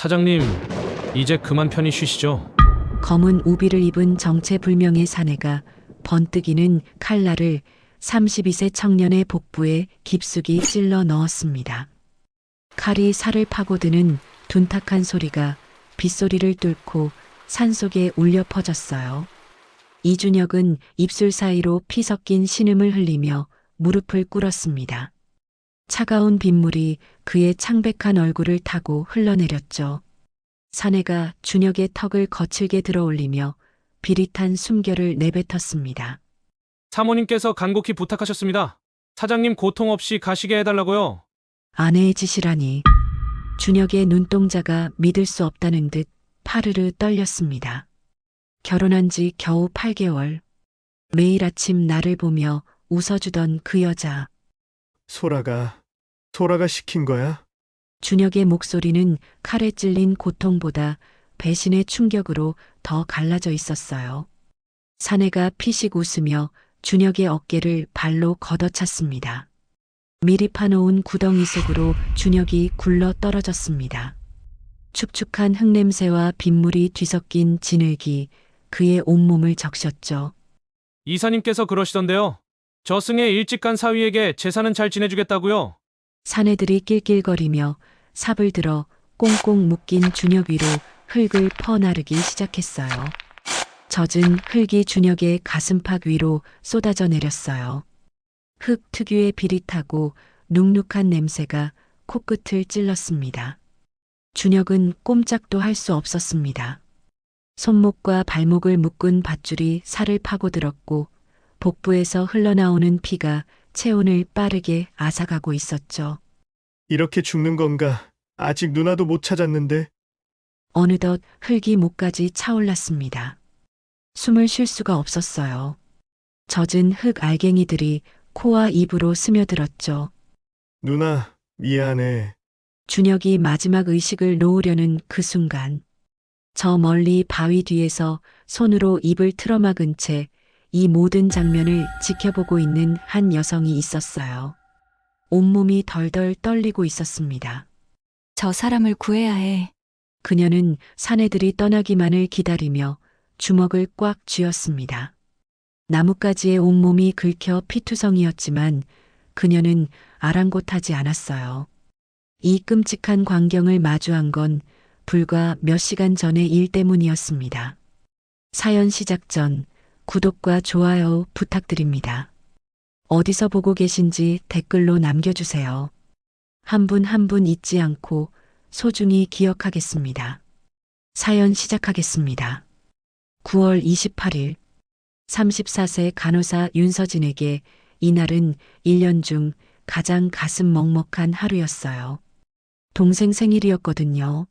사장님, 이제 그만 편히 쉬시죠. 검은 우비를 입은 정체불명의 사내가 번뜩이는 칼날을 32세 청년의 복부에 깊숙이 찔러 넣었습니다. 칼이 살을 파고드는 둔탁한 소리가 빗소리를 뚫고 산속에 울려 퍼졌어요. 이준혁은 입술 사이로 피 섞인 신음을 흘리며 무릎을 꿇었습니다. 차가운 빗물이 그의 창백한 얼굴을 타고 흘러내렸죠. 사내가 준혁의 턱을 거칠게 들어올리며 비릿한 숨결을 내뱉었습니다. 사모님께서 간곡히 부탁하셨습니다. 사장님 고통 없이 가시게 해달라고요. 아내의 짓이라니. 준혁의 눈동자가 믿을 수 없다는 듯 파르르 떨렸습니다. 결혼한 지 겨우 8개월. 매일 아침 나를 보며 웃어주던 그 여자. 소라가 시킨 거야? 준혁의 목소리는 칼에 찔린 고통보다 배신의 충격으로 더 갈라져 있었어요. 사내가 피식 웃으며 준혁의 어깨를 발로 걷어찼습니다. 미리 파놓은 구덩이 속으로 준혁이 굴러 떨어졌습니다. 축축한 흙냄새와 빗물이 뒤섞인 진흙이 그의 온몸을 적셨죠. 이사님께서 그러시던데요. 저승에 일찍 간 사위에게 제사는 잘 지내주겠다고요. 사내들이 낄낄거리며 삽을 들어 꽁꽁 묶인 준혁 위로 흙을 퍼나르기 시작했어요. 젖은 흙이 준혁의 가슴팍 위로 쏟아져 내렸어요. 흙 특유의 비릿하고 눅눅한 냄새가 코끝을 찔렀습니다. 준혁은 꼼짝도 할 수 없었습니다. 손목과 발목을 묶은 밧줄이 살을 파고들었고 복부에서 흘러나오는 피가 체온을 빠르게 앗아가고 있었죠. 이렇게 죽는 건가? 아직 누나도 못 찾았는데. 어느덧 흙이 목까지 차올랐습니다. 숨을 쉴 수가 없었어요. 젖은 흙 알갱이들이 코와 입으로 스며들었죠. 누나, 미안해. 준혁이 마지막 의식을 놓으려는 그 순간, 저 멀리 바위 뒤에서 손으로 입을 틀어막은 채 이 모든 장면을 지켜보고 있는 한 여성이 있었어요. 온몸이 덜덜 떨리고 있었습니다. 저 사람을 구해야 해. 그녀는 사내들이 떠나기만을 기다리며 주먹을 꽉 쥐었습니다. 나뭇가지에 온몸이 긁혀 피투성이었지만 그녀는 아랑곳하지 않았어요. 이 끔찍한 광경을 마주한 건 불과 몇 시간 전의 일 때문이었습니다. 사연 시작 전 구독과 좋아요 부탁드립니다. 어디서 보고 계신지 댓글로 남겨주세요. 한 분 한 분 잊지 않고 소중히 기억하겠습니다. 사연 시작하겠습니다. 9월 28일 34세 간호사 윤서진에게 이날은 1년 중 가장 가슴 먹먹한 하루였어요. 동생 생일이었거든요.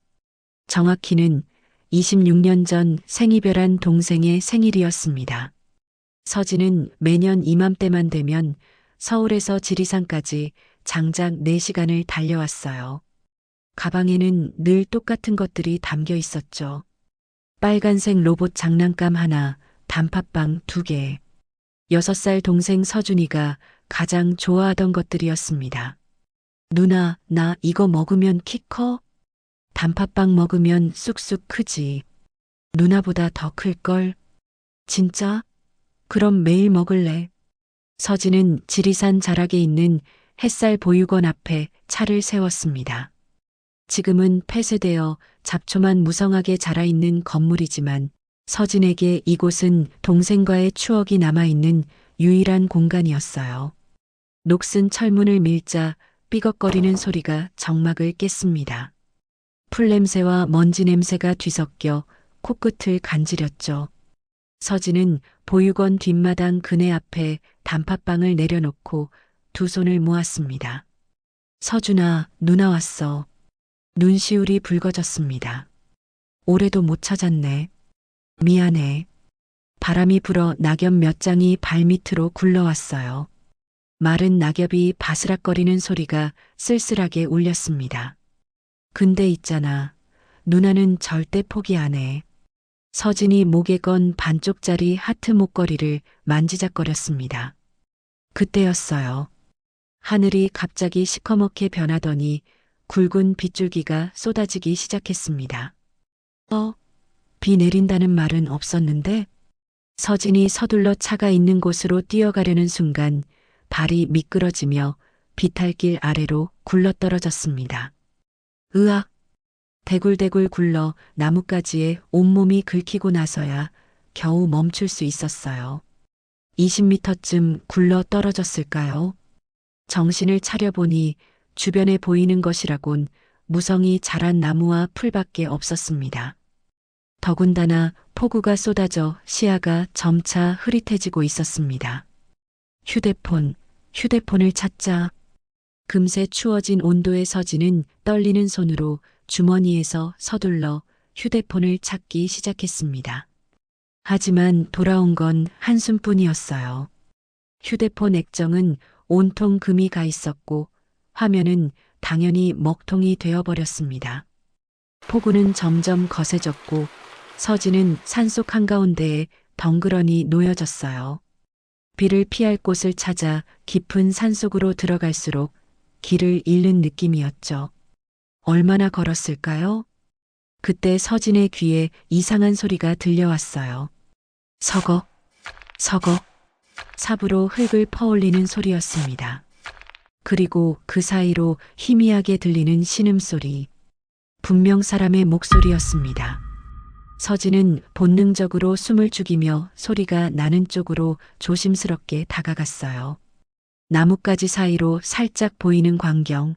정확히는 26년 전 생이별한 동생의 생일이었습니다. 서진은 매년 이맘때만 되면 서울에서 지리산까지 장작 4시간을 달려왔어요. 가방에는 늘 똑같은 것들이 담겨 있었죠. 빨간색 로봇 장난감 하나, 단팥빵 2개. 6살 동생 서준이가 가장 좋아하던 것들이었습니다. 누나, 나 이거 먹으면 키 커? 단팥빵 먹으면 쑥쑥 크지. 누나보다 더 클걸? 진짜? 그럼 매일 먹을래. 서진은 지리산 자락에 있는 햇살 보육원 앞에 차를 세웠습니다. 지금은 폐쇄되어 잡초만 무성하게 자라있는 건물이지만 서진에게 이곳은 동생과의 추억이 남아있는 유일한 공간이었어요. 녹슨 철문을 밀자 삐걱거리는 소리가 정막을 깼습니다. 풀냄새와 먼지 냄새가 뒤섞여 코끝을 간지렸죠. 서진은 보육원 뒷마당 그네 앞에 단팥빵을 내려놓고 두 손을 모았습니다. 서준아, 누나 왔어. 눈시울이 붉어졌습니다. 올해도 못 찾았네. 미안해. 바람이 불어 낙엽 몇 장이 발밑으로 굴러왔어요. 마른 낙엽이 바스락거리는 소리가 쓸쓸하게 울렸습니다. 근데 있잖아. 누나는 절대 포기 안 해. 서진이 목에 건 반쪽짜리 하트 목걸이를 만지작거렸습니다. 그때였어요. 하늘이 갑자기 시커멓게 변하더니 굵은 빗줄기가 쏟아지기 시작했습니다. 비 내린다는 말은 없었는데? 서진이 서둘러 차가 있는 곳으로 뛰어가려는 순간 발이 미끄러지며 비탈길 아래로 굴러떨어졌습니다. 으악! 대굴대굴 굴러 나뭇가지에 온몸이 긁히고 나서야 겨우 멈출 수 있었어요. 20m쯤 굴러 떨어졌을까요? 정신을 차려보니 주변에 보이는 것이라곤 무성이 자란 나무와 풀밖에 없었습니다. 더군다나 폭우가 쏟아져 시야가 점차 흐릿해지고 있었습니다. 휴대폰을 찾자. 금세 추워진 온도의 서진은 떨리는 손으로 주머니에서 서둘러 휴대폰을 찾기 시작했습니다. 하지만 돌아온 건 한숨뿐이었어요. 휴대폰 액정은 온통 금이 가 있었고 화면은 당연히 먹통이 되어버렸습니다. 폭우는 점점 거세졌고 서진은 산속 한가운데에 덩그러니 놓여졌어요. 비를 피할 곳을 찾아 깊은 산속으로 들어갈수록 길을 잃는 느낌이었죠. 얼마나 걸었을까요? 그때 서진의 귀에 이상한 소리가 들려왔어요. 서걱, 서걱, 삽으로 흙을 퍼올리는 소리였습니다. 그리고 그 사이로 희미하게 들리는 신음소리. 분명 사람의 목소리였습니다. 서진은 본능적으로 숨을 죽이며 소리가 나는 쪽으로 조심스럽게 다가갔어요. 나뭇가지 사이로 살짝 보이는 광경.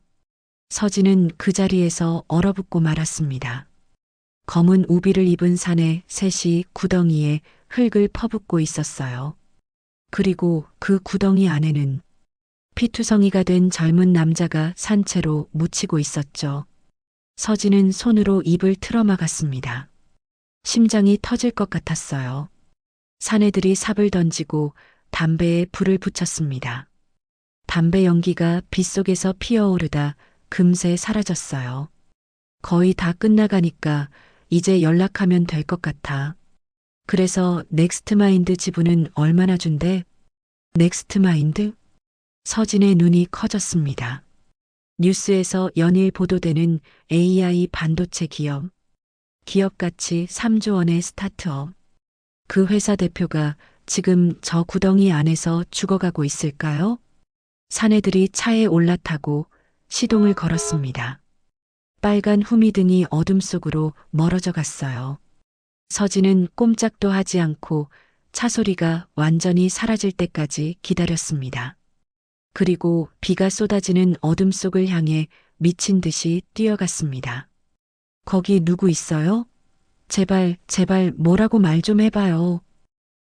서진은 그 자리에서 얼어붙고 말았습니다. 검은 우비를 입은 사내 셋이 구덩이에 흙을 퍼붓고 있었어요. 그리고 그 구덩이 안에는 피투성이가 된 젊은 남자가 산채로 묻히고 있었죠. 서진은 손으로 입을 틀어막았습니다. 심장이 터질 것 같았어요. 사내들이 삽을 던지고 담배에 불을 붙였습니다. 담배 연기가 빗속에서 피어오르다 금세 사라졌어요. 거의 다 끝나가니까 이제 연락하면 될 것 같아. 그래서 넥스트마인드 지분은 얼마나 준대? 넥스트마인드? 서진의 눈이 커졌습니다. 뉴스에서 연일 보도되는 AI 반도체 기업가치 3조 원의 스타트업. 그 회사 대표가 지금 저 구덩이 안에서 죽어가고 있을까요? 사내들이 차에 올라타고 시동을 걸었습니다. 빨간 후미등이 어둠 속으로 멀어져 갔어요. 서진은 꼼짝도 하지 않고 차 소리가 완전히 사라질 때까지 기다렸습니다. 그리고 비가 쏟아지는 어둠 속을 향해 미친 듯이 뛰어갔습니다. 거기 누구 있어요? 제발 뭐라고 말 좀 해봐요.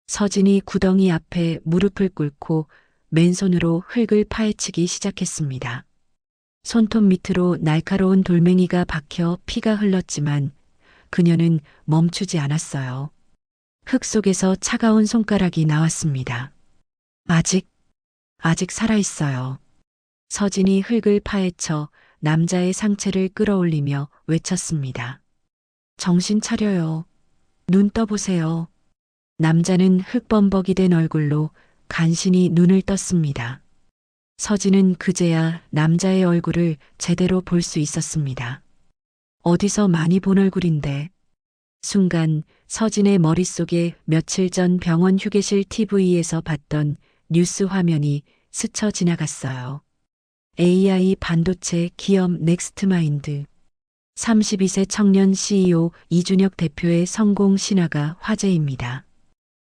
서진이 구덩이 앞에 무릎을 꿇고 맨손으로 흙을 파헤치기 시작했습니다. 손톱 밑으로 날카로운 돌멩이가 박혀 피가 흘렀지만 그녀는 멈추지 않았어요. 흙 속에서 차가운 손가락이 나왔습니다. 아직 살아있어요. 서진이 흙을 파헤쳐 남자의 상체를 끌어올리며 외쳤습니다. 정신 차려요. 눈 떠보세요. 남자는 흙범벅이 된 얼굴로 간신히 눈을 떴습니다. 서진은 그제야 남자의 얼굴을 제대로 볼 수 있었습니다. 어디서 많이 본 얼굴인데. 순간 서진의 머릿속에 며칠 전 병원 휴게실 TV에서 봤던 뉴스 화면이 스쳐 지나갔어요. AI 반도체 기업 넥스트마인드. 32세 청년 CEO 이준혁 대표의 성공 신화가 화제입니다.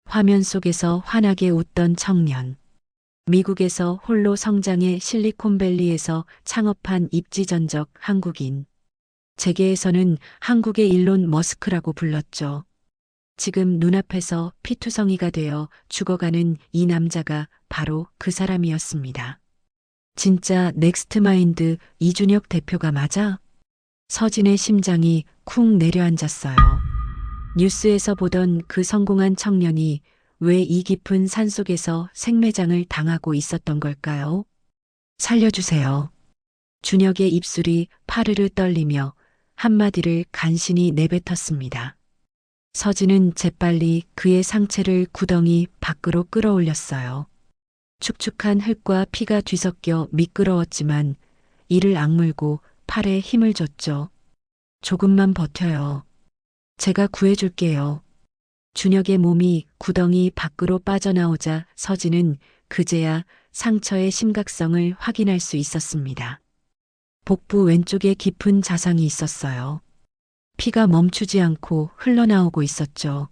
화면 속에서 환하게 웃던 청년. 미국에서 홀로 성장해 실리콘밸리에서 창업한 입지전적 한국인. 재계에서는 한국의 일론 머스크라고 불렀죠. 지금 눈앞에서 피투성이가 되어 죽어가는 이 남자가 바로 그 사람이었습니다. 진짜 넥스트마인드 이준혁 대표가 맞아? 서진의 심장이 쿵 내려앉았어요. 뉴스에서 보던 그 성공한 청년이 왜 이 깊은 산속에서 생매장을 당하고 있었던 걸까요? 살려주세요. 준혁의 입술이 파르르 떨리며 한마디를 간신히 내뱉었습니다. 서진은 재빨리 그의 상체를 구덩이 밖으로 끌어올렸어요. 축축한 흙과 피가 뒤섞여 미끄러웠지만 이를 악물고 팔에 힘을 줬죠. 조금만 버텨요. 제가 구해줄게요. 준혁의 몸이 구덩이 밖으로 빠져나오자 서진은 그제야 상처의 심각성을 확인할 수 있었습니다. 복부 왼쪽에 깊은 자상이 있었어요. 피가 멈추지 않고 흘러나오고 있었죠.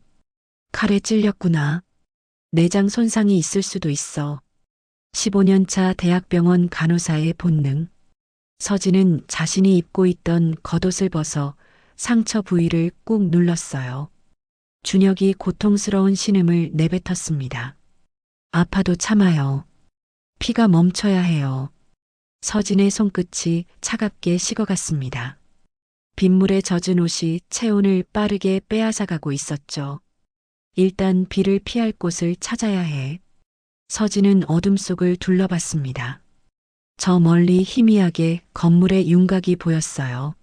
칼에 찔렸구나. 내장 손상이 있을 수도 있어. 15년 차 대학병원 간호사의 본능. 서진은 자신이 입고 있던 겉옷을 벗어 상처 부위를 꾹 눌렀어요. 준혁이 고통스러운 신음을 내뱉었습니다. 아파도 참아요. 피가 멈춰야 해요. 서진의 손끝이 차갑게 식어갔습니다. 빗물에 젖은 옷이 체온을 빠르게 빼앗아가고 있었죠. 일단 비를 피할 곳을 찾아야 해. 서진은 어둠 속을 둘러봤습니다. 저 멀리 희미하게 건물의 윤곽이 보였어요.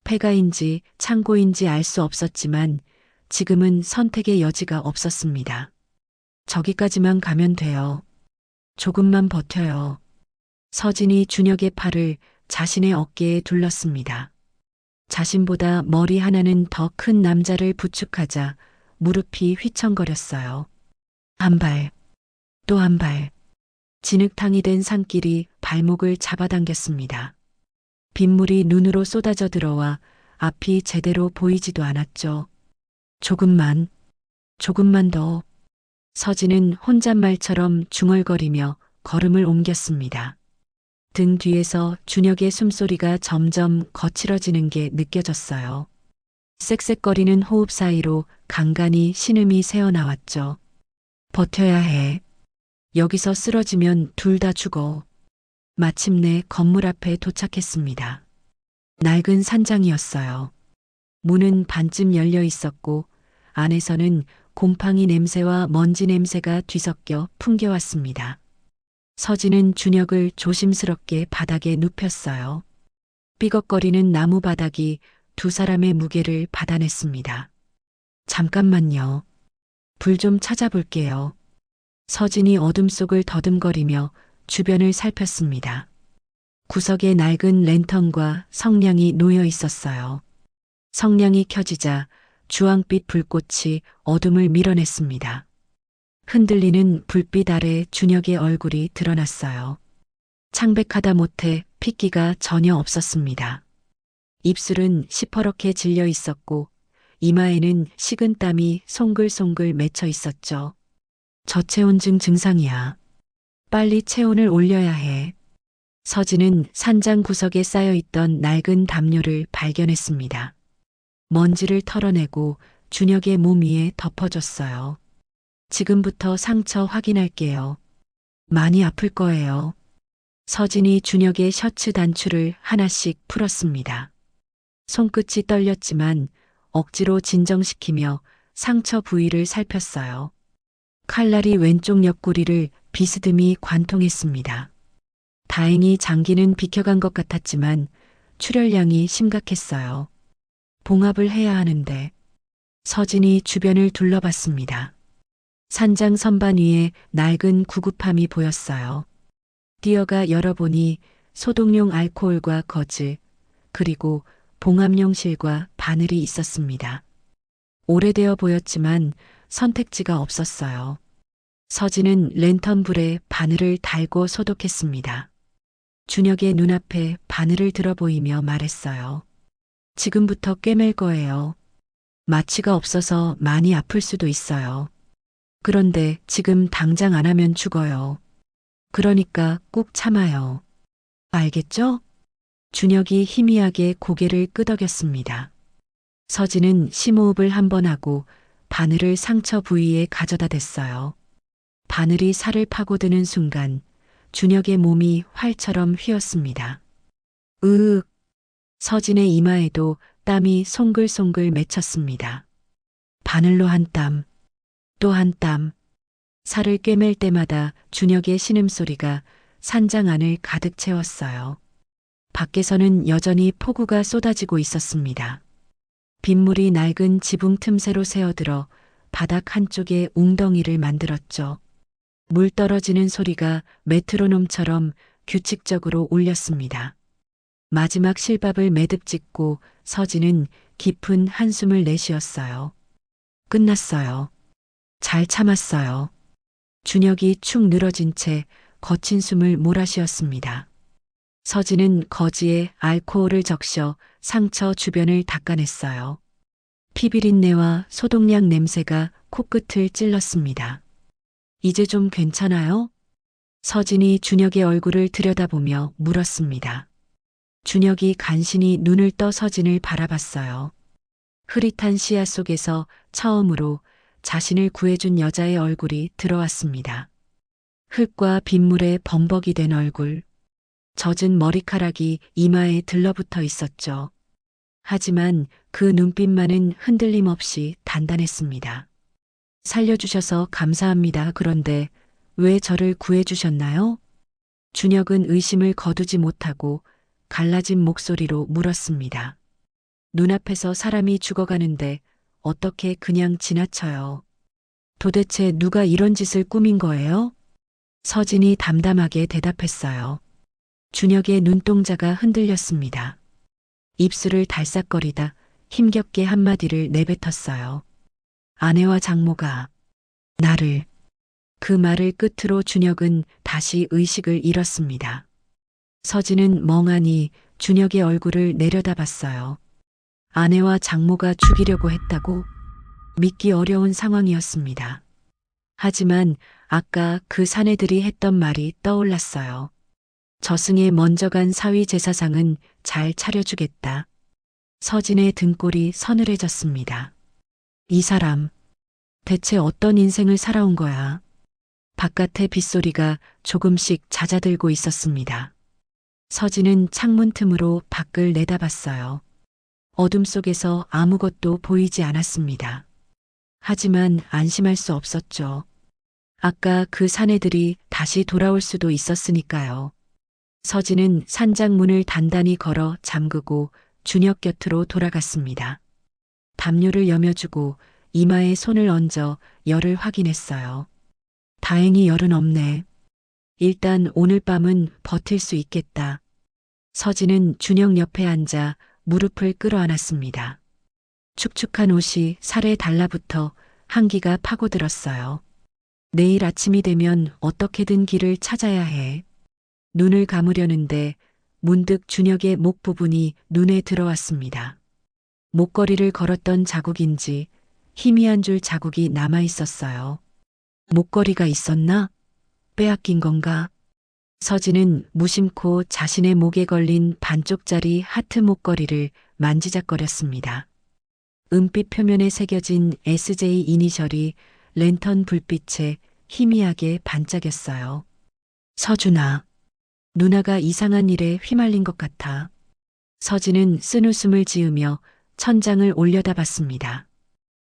폐가인지 창고인지 알 수 없었지만 지금은 선택의 여지가 없었습니다. 저기까지만 가면 돼요. 조금만 버텨요. 서진이 준혁의 팔을 자신의 어깨에 둘렀습니다. 자신보다 머리 하나는 더 큰 남자를 부축하자 무릎이 휘청거렸어요. 한 발, 또 한 발. 진흙탕이 된 산길이 발목을 잡아당겼습니다. 빗물이 눈으로 쏟아져 들어와 앞이 제대로 보이지도 않았죠. 조금만 더. 서진은 혼잣말처럼 중얼거리며 걸음을 옮겼습니다. 등 뒤에서 준혁의 숨소리가 점점 거칠어지는 게 느껴졌어요. 쌕쌕거리는 호흡 사이로 간간히 신음이 새어나왔죠. 버텨야 해. 여기서 쓰러지면 둘 다 죽어. 마침내 건물 앞에 도착했습니다. 낡은 산장이었어요. 문은 반쯤 열려 있었고 안에서는 곰팡이 냄새와 먼지 냄새가 뒤섞여 풍겨왔습니다. 서진은 준혁을 조심스럽게 바닥에 눕혔어요. 삐걱거리는 나무 바닥이 두 사람의 무게를 받아냈습니다. 잠깐만요. 불 좀 찾아볼게요. 서진이 어둠 속을 더듬거리며 주변을 살폈습니다. 구석에 낡은 랜턴과 성냥이 놓여 있었어요. 성냥이 켜지자 주황빛 불꽃이 어둠을 밀어냈습니다. 흔들리는 불빛 아래 준혁의 얼굴이 드러났어요. 창백하다 못해 핏기가 전혀 없었습니다. 입술은 시퍼렇게 질려 있었고 이마에는 식은 땀이 송글송글 맺혀 있었죠. 저체온증 증상이야. 빨리 체온을 올려야 해. 서진은 산장 구석에 쌓여있던 낡은 담요를 발견했습니다. 먼지를 털어내고 준혁의 몸 위에 덮어줬어요. 지금부터 상처 확인할게요. 많이 아플 거예요. 서진이 준혁의 셔츠 단추를 하나씩 풀었습니다. 손끝이 떨렸지만 억지로 진정시키며 상처 부위를 살폈어요. 칼날이 왼쪽 옆구리를 비스듬히 관통했습니다. 다행히 장기는 비켜간 것 같았지만 출혈량이 심각했어요. 봉합을 해야 하는데. 서진이 주변을 둘러봤습니다. 산장 선반 위에 낡은 구급함이 보였어요. 뛰어가 열어보니 소독용 알코올과 거즈, 그리고 봉합용 실과 바늘이 있었습니다. 오래되어 보였지만 선택지가 없었어요. 서진은 랜턴 불에 바늘을 달고 소독했습니다. 준혁의 눈앞에 바늘을 들어 보이며 말했어요. 지금부터 꿰맬 거예요. 마취가 없어서 많이 아플 수도 있어요. 그런데 지금 당장 안 하면 죽어요. 그러니까 꾹 참아요. 알겠죠? 준혁이 희미하게 고개를 끄덕였습니다. 서진은 심호흡을 한 번 하고 바늘을 상처 부위에 가져다 댔어요. 바늘이 살을 파고드는 순간 준혁의 몸이 활처럼 휘었습니다. 으윽. 서진의 이마에도 땀이 송글송글 맺혔습니다. 바늘로 한 땀, 또 한 땀. 살을 꿰맬 때마다 준혁의 신음소리가 산장 안을 가득 채웠어요. 밖에서는 여전히 폭우가 쏟아지고 있었습니다. 빗물이 낡은 지붕 틈새로 새어들어 바닥 한쪽에 웅덩이를 만들었죠. 물 떨어지는 소리가 메트로놈처럼 규칙적으로 울렸습니다. 마지막 실밥을 매듭 짓고 서진은 깊은 한숨을 내쉬었어요. 끝났어요. 잘 참았어요. 준혁이 축 늘어진 채 거친 숨을 몰아쉬었습니다. 서진은 거지에 알코올을 적셔 상처 주변을 닦아냈어요. 피비린내와 소독약 냄새가 코끝을 찔렀습니다. 이제 좀 괜찮아요? 서진이 준혁의 얼굴을 들여다보며 물었습니다. 준혁이 간신히 눈을 떠 서진을 바라봤어요. 흐릿한 시야 속에서 처음으로 자신을 구해준 여자의 얼굴이 들어왔습니다. 흙과 빗물에 범벅이 된 얼굴, 젖은 머리카락이 이마에 들러붙어 있었죠. 하지만 그 눈빛만은 흔들림 없이 단단했습니다. 살려주셔서 감사합니다. 그런데 왜 저를 구해주셨나요? 준혁은 의심을 거두지 못하고 갈라진 목소리로 물었습니다. 눈앞에서 사람이 죽어가는데 어떻게 그냥 지나쳐요? 도대체 누가 이런 짓을 꾸민 거예요? 서진이 담담하게 대답했어요. 준혁의 눈동자가 흔들렸습니다. 입술을 달싹거리다 힘겹게 한마디를 내뱉었어요. 아내와 장모가 나를. 그 말을 끝으로 준혁은 다시 의식을 잃었습니다. 서진은 멍하니 준혁의 얼굴을 내려다봤어요. 아내와 장모가 죽이려고 했다고? 믿기 어려운 상황이었습니다. 하지만 아까 그 사내들이 했던 말이 떠올랐어요. 저승에 먼저 간 사위 제사상은 잘 차려주겠다. 서진의 등골이 서늘해졌습니다. 이 사람, 대체 어떤 인생을 살아온 거야? 바깥의 빗소리가 조금씩 잦아들고 있었습니다. 서진은 창문 틈으로 밖을 내다봤어요. 어둠 속에서 아무것도 보이지 않았습니다. 하지만 안심할 수 없었죠. 아까 그 사내들이 다시 돌아올 수도 있었으니까요. 서진은 산장문을 단단히 걸어 잠그고 준혁 곁으로 돌아갔습니다. 담요를 여며주고 이마에 손을 얹어 열을 확인했어요. 다행히 열은 없네. 일단 오늘 밤은 버틸 수 있겠다. 서진은 준혁 옆에 앉아 무릎을 끌어안았습니다. 축축한 옷이 살에 달라붙어 한기가 파고들었어요. 내일 아침이 되면 어떻게든 길을 찾아야 해. 눈을 감으려는데 문득 준혁의 목 부분이 눈에 들어왔습니다. 목걸이를 걸었던 자국인지 희미한 줄 자국이 남아 있었어요. 목걸이가 있었나? 빼앗긴 건가? 서진은 무심코 자신의 목에 걸린 반쪽짜리 하트 목걸이를 만지작거렸습니다. 은빛 표면에 새겨진 SJ 이니셜이 랜턴 불빛에 희미하게 반짝였어요. 서준아, 누나가 이상한 일에 휘말린 것 같아. 서진은 쓴웃음을 지으며 천장을 올려다봤습니다.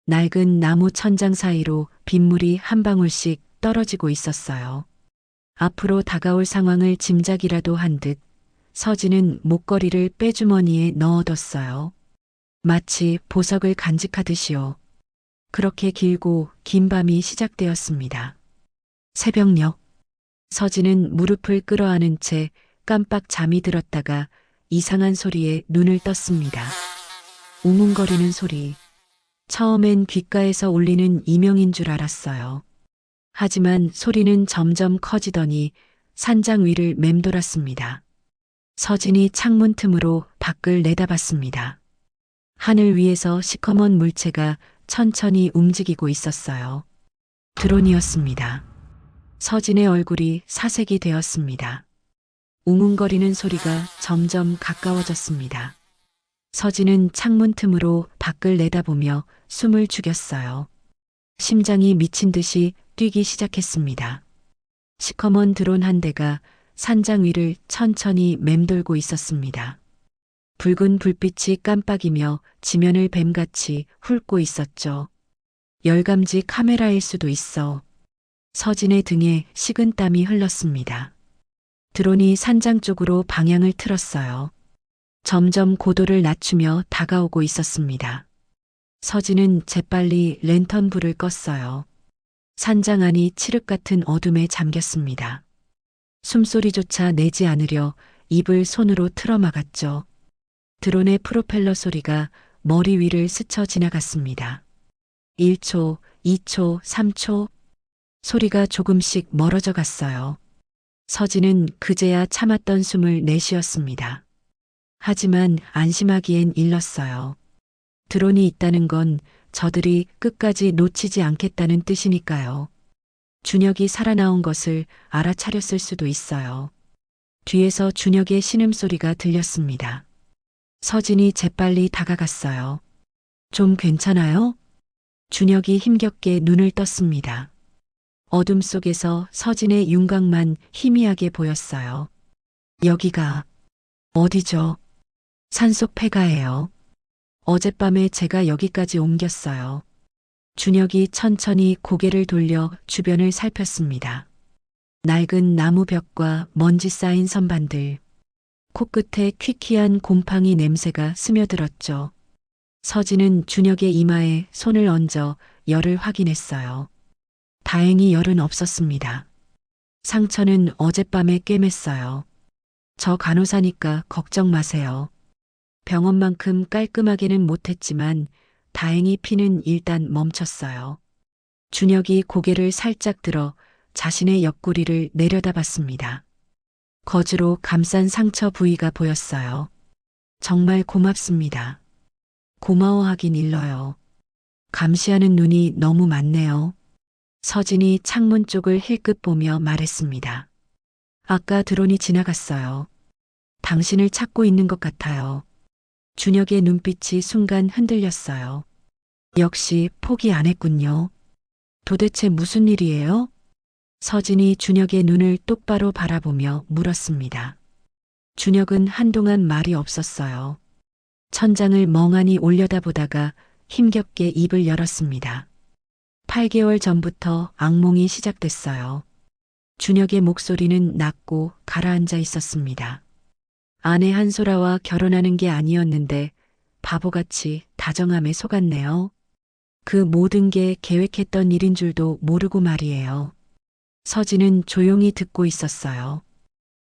낡은 나무 천장 사이로 빗물이 한 방울씩 떨어지고 있었어요. 앞으로 다가올 상황을 짐작이라도 한 듯 서진은 목걸이를 빼주머니에 넣어뒀어요. 마치 보석을 간직하듯이요. 그렇게 길고 긴 밤이 시작되었습니다. 새벽녘, 서진은 무릎을 끌어안은 채 깜빡 잠이 들었다가 이상한 소리에 눈을 떴습니다. 웅웅거리는 소리. 처음엔 귓가에서 울리는 이명인 줄 알았어요. 하지만 소리는 점점 커지더니 산장 위를 맴돌았습니다. 서진이 창문 틈으로 밖을 내다봤습니다. 하늘 위에서 시커먼 물체가 천천히 움직이고 있었어요. 드론이었습니다. 서진의 얼굴이 사색이 되었습니다. 웅웅거리는 소리가 점점 가까워졌습니다. 서진은 창문 틈으로 밖을 내다보며 숨을 죽였어요. 심장이 미친 듯이 뛰기 시작했습니다. 시커먼 드론 한 대가 산장 위를 천천히 맴돌고 있었습니다. 붉은 불빛이 깜빡이며 지면을 뱀같이 훑고 있었죠. 열감지 카메라일 수도 있어. 서진의 등에 식은땀이 흘렀습니다. 드론이 산장 쪽으로 방향을 틀었어요. 점점 고도를 낮추며 다가오고 있었습니다. 서진은 재빨리 랜턴 불을 껐어요. 산장 안이 칠흑 같은 어둠에 잠겼습니다. 숨소리조차 내지 않으려 입을 손으로 틀어막았죠. 드론의 프로펠러 소리가 머리 위를 스쳐 지나갔습니다. 1초, 2초, 3초. 소리가 조금씩 멀어져 갔어요. 서진은 그제야 참았던 숨을 내쉬었습니다. 하지만 안심하기엔 일렀어요. 드론이 있다는 건 저들이 끝까지 놓치지 않겠다는 뜻이니까요. 준혁이 살아나온 것을 알아차렸을 수도 있어요. 뒤에서 준혁의 신음소리가 들렸습니다. 서진이 재빨리 다가갔어요. 좀 괜찮아요? 준혁이 힘겹게 눈을 떴습니다. 어둠 속에서 서진의 윤곽만 희미하게 보였어요. 여기가 어디죠? 산속 폐가예요. 어젯밤에 제가 여기까지 옮겼어요. 준혁이 천천히 고개를 돌려 주변을 살폈습니다. 낡은 나무 벽과 먼지 쌓인 선반들. 코끝에 퀴퀴한 곰팡이 냄새가 스며들었죠. 서진은 준혁의 이마에 손을 얹어 열을 확인했어요. 다행히 열은 없었습니다. 상처는 어젯밤에 꿰맸어요. 저 간호사니까 걱정 마세요. 병원만큼 깔끔하게는 못했지만 다행히 피는 일단 멈췄어요. 준혁이 고개를 살짝 들어 자신의 옆구리를 내려다봤습니다. 거즈로 감싼 상처 부위가 보였어요. 정말 고맙습니다. 고마워하긴 일러요. 감시하는 눈이 너무 많네요. 서진이 창문 쪽을 힐끗 보며 말했습니다. 아까 드론이 지나갔어요. 당신을 찾고 있는 것 같아요. 준혁의 눈빛이 순간 흔들렸어요. 역시 포기 안 했군요. 도대체 무슨 일이에요? 서진이 준혁의 눈을 똑바로 바라보며 물었습니다. 준혁은 한동안 말이 없었어요. 천장을 멍하니 올려다보다가 힘겹게 입을 열었습니다. 8개월 전부터 악몽이 시작됐어요. 준혁의 목소리는 낮고 가라앉아 있었습니다. 아내 한소라와 결혼하는 게 아니었는데 바보같이 다정함에 속았네요. 그 모든 게 계획했던 일인 줄도 모르고 말이에요. 서진은 조용히 듣고 있었어요.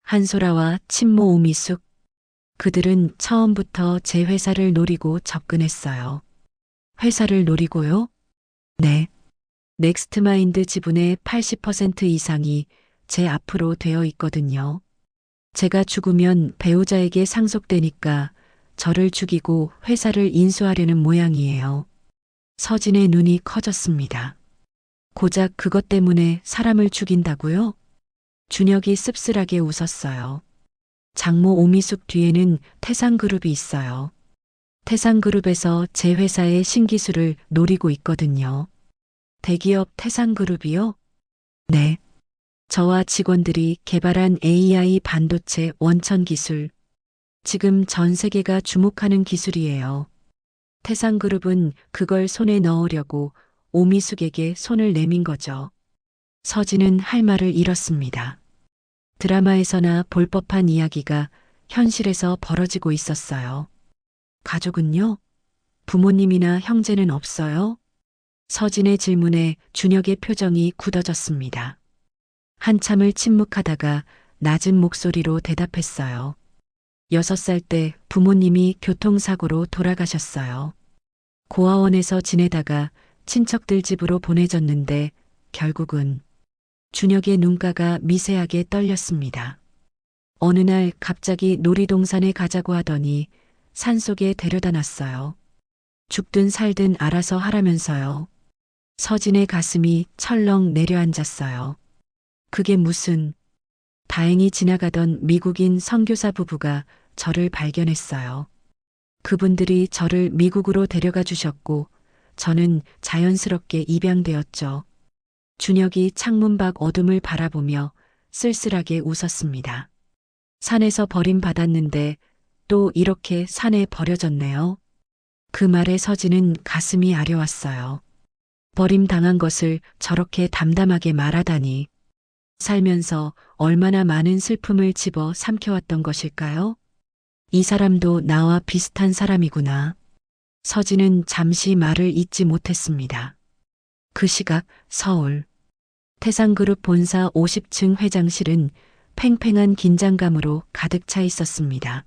한소라와 친모 오미숙. 그들은 처음부터 제 회사를 노리고 접근했어요. 회사를 노리고요? 네. 넥스트마인드 지분의 80% 이상이 제 앞으로 되어 있거든요. 제가 죽으면 배우자에게 상속되니까 저를 죽이고 회사를 인수하려는 모양이에요. 서진의 눈이 커졌습니다. 고작 그것 때문에 사람을 죽인다고요? 준혁이 씁쓸하게 웃었어요. 장모 오미숙 뒤에는 태상그룹이 있어요. 태상그룹에서 제 회사의 신기술을 노리고 있거든요. 대기업 태상그룹이요? 네. 저와 직원들이 개발한 AI 반도체 원천 기술. 지금 전 세계가 주목하는 기술이에요. 태상그룹은 그걸 손에 넣으려고 오미숙에게 손을 내민 거죠. 서진은 할 말을 잃었습니다. 드라마에서나 볼 법한 이야기가 현실에서 벌어지고 있었어요. 가족은요? 부모님이나 형제는 없어요? 서진의 질문에 준혁의 표정이 굳어졌습니다. 한참을 침묵하다가 낮은 목소리로 대답했어요. 6살 때 부모님이 교통사고로 돌아가셨어요. 고아원에서 지내다가 친척들 집으로 보내졌는데 결국은 준혁의 눈가가 미세하게 떨렸습니다. 어느 날 갑자기 놀이동산에 가자고 하더니 산속에 데려다 놨어요. 죽든 살든 알아서 하라면서요. 서진의 가슴이 철렁 내려앉았어요. 그게 무슨... 다행히 지나가던 미국인 선교사 부부가 저를 발견했어요. 그분들이 저를 미국으로 데려가 주셨고 저는 자연스럽게 입양되었죠. 준혁이 창문 밖 어둠을 바라보며 쓸쓸하게 웃었습니다. 산에서 버림받았는데 또 이렇게 산에 버려졌네요. 그 말에 서진은 가슴이 아려왔어요. 버림당한 것을 저렇게 담담하게 말하다니. 살면서 얼마나 많은 슬픔을 집어 삼켜왔던 것일까요? 이 사람도 나와 비슷한 사람이구나. 서진은 잠시 말을 잇지 못했습니다. 그 시각 서울 태상그룹 본사 50층 회장실은 팽팽한 긴장감으로 가득 차 있었습니다.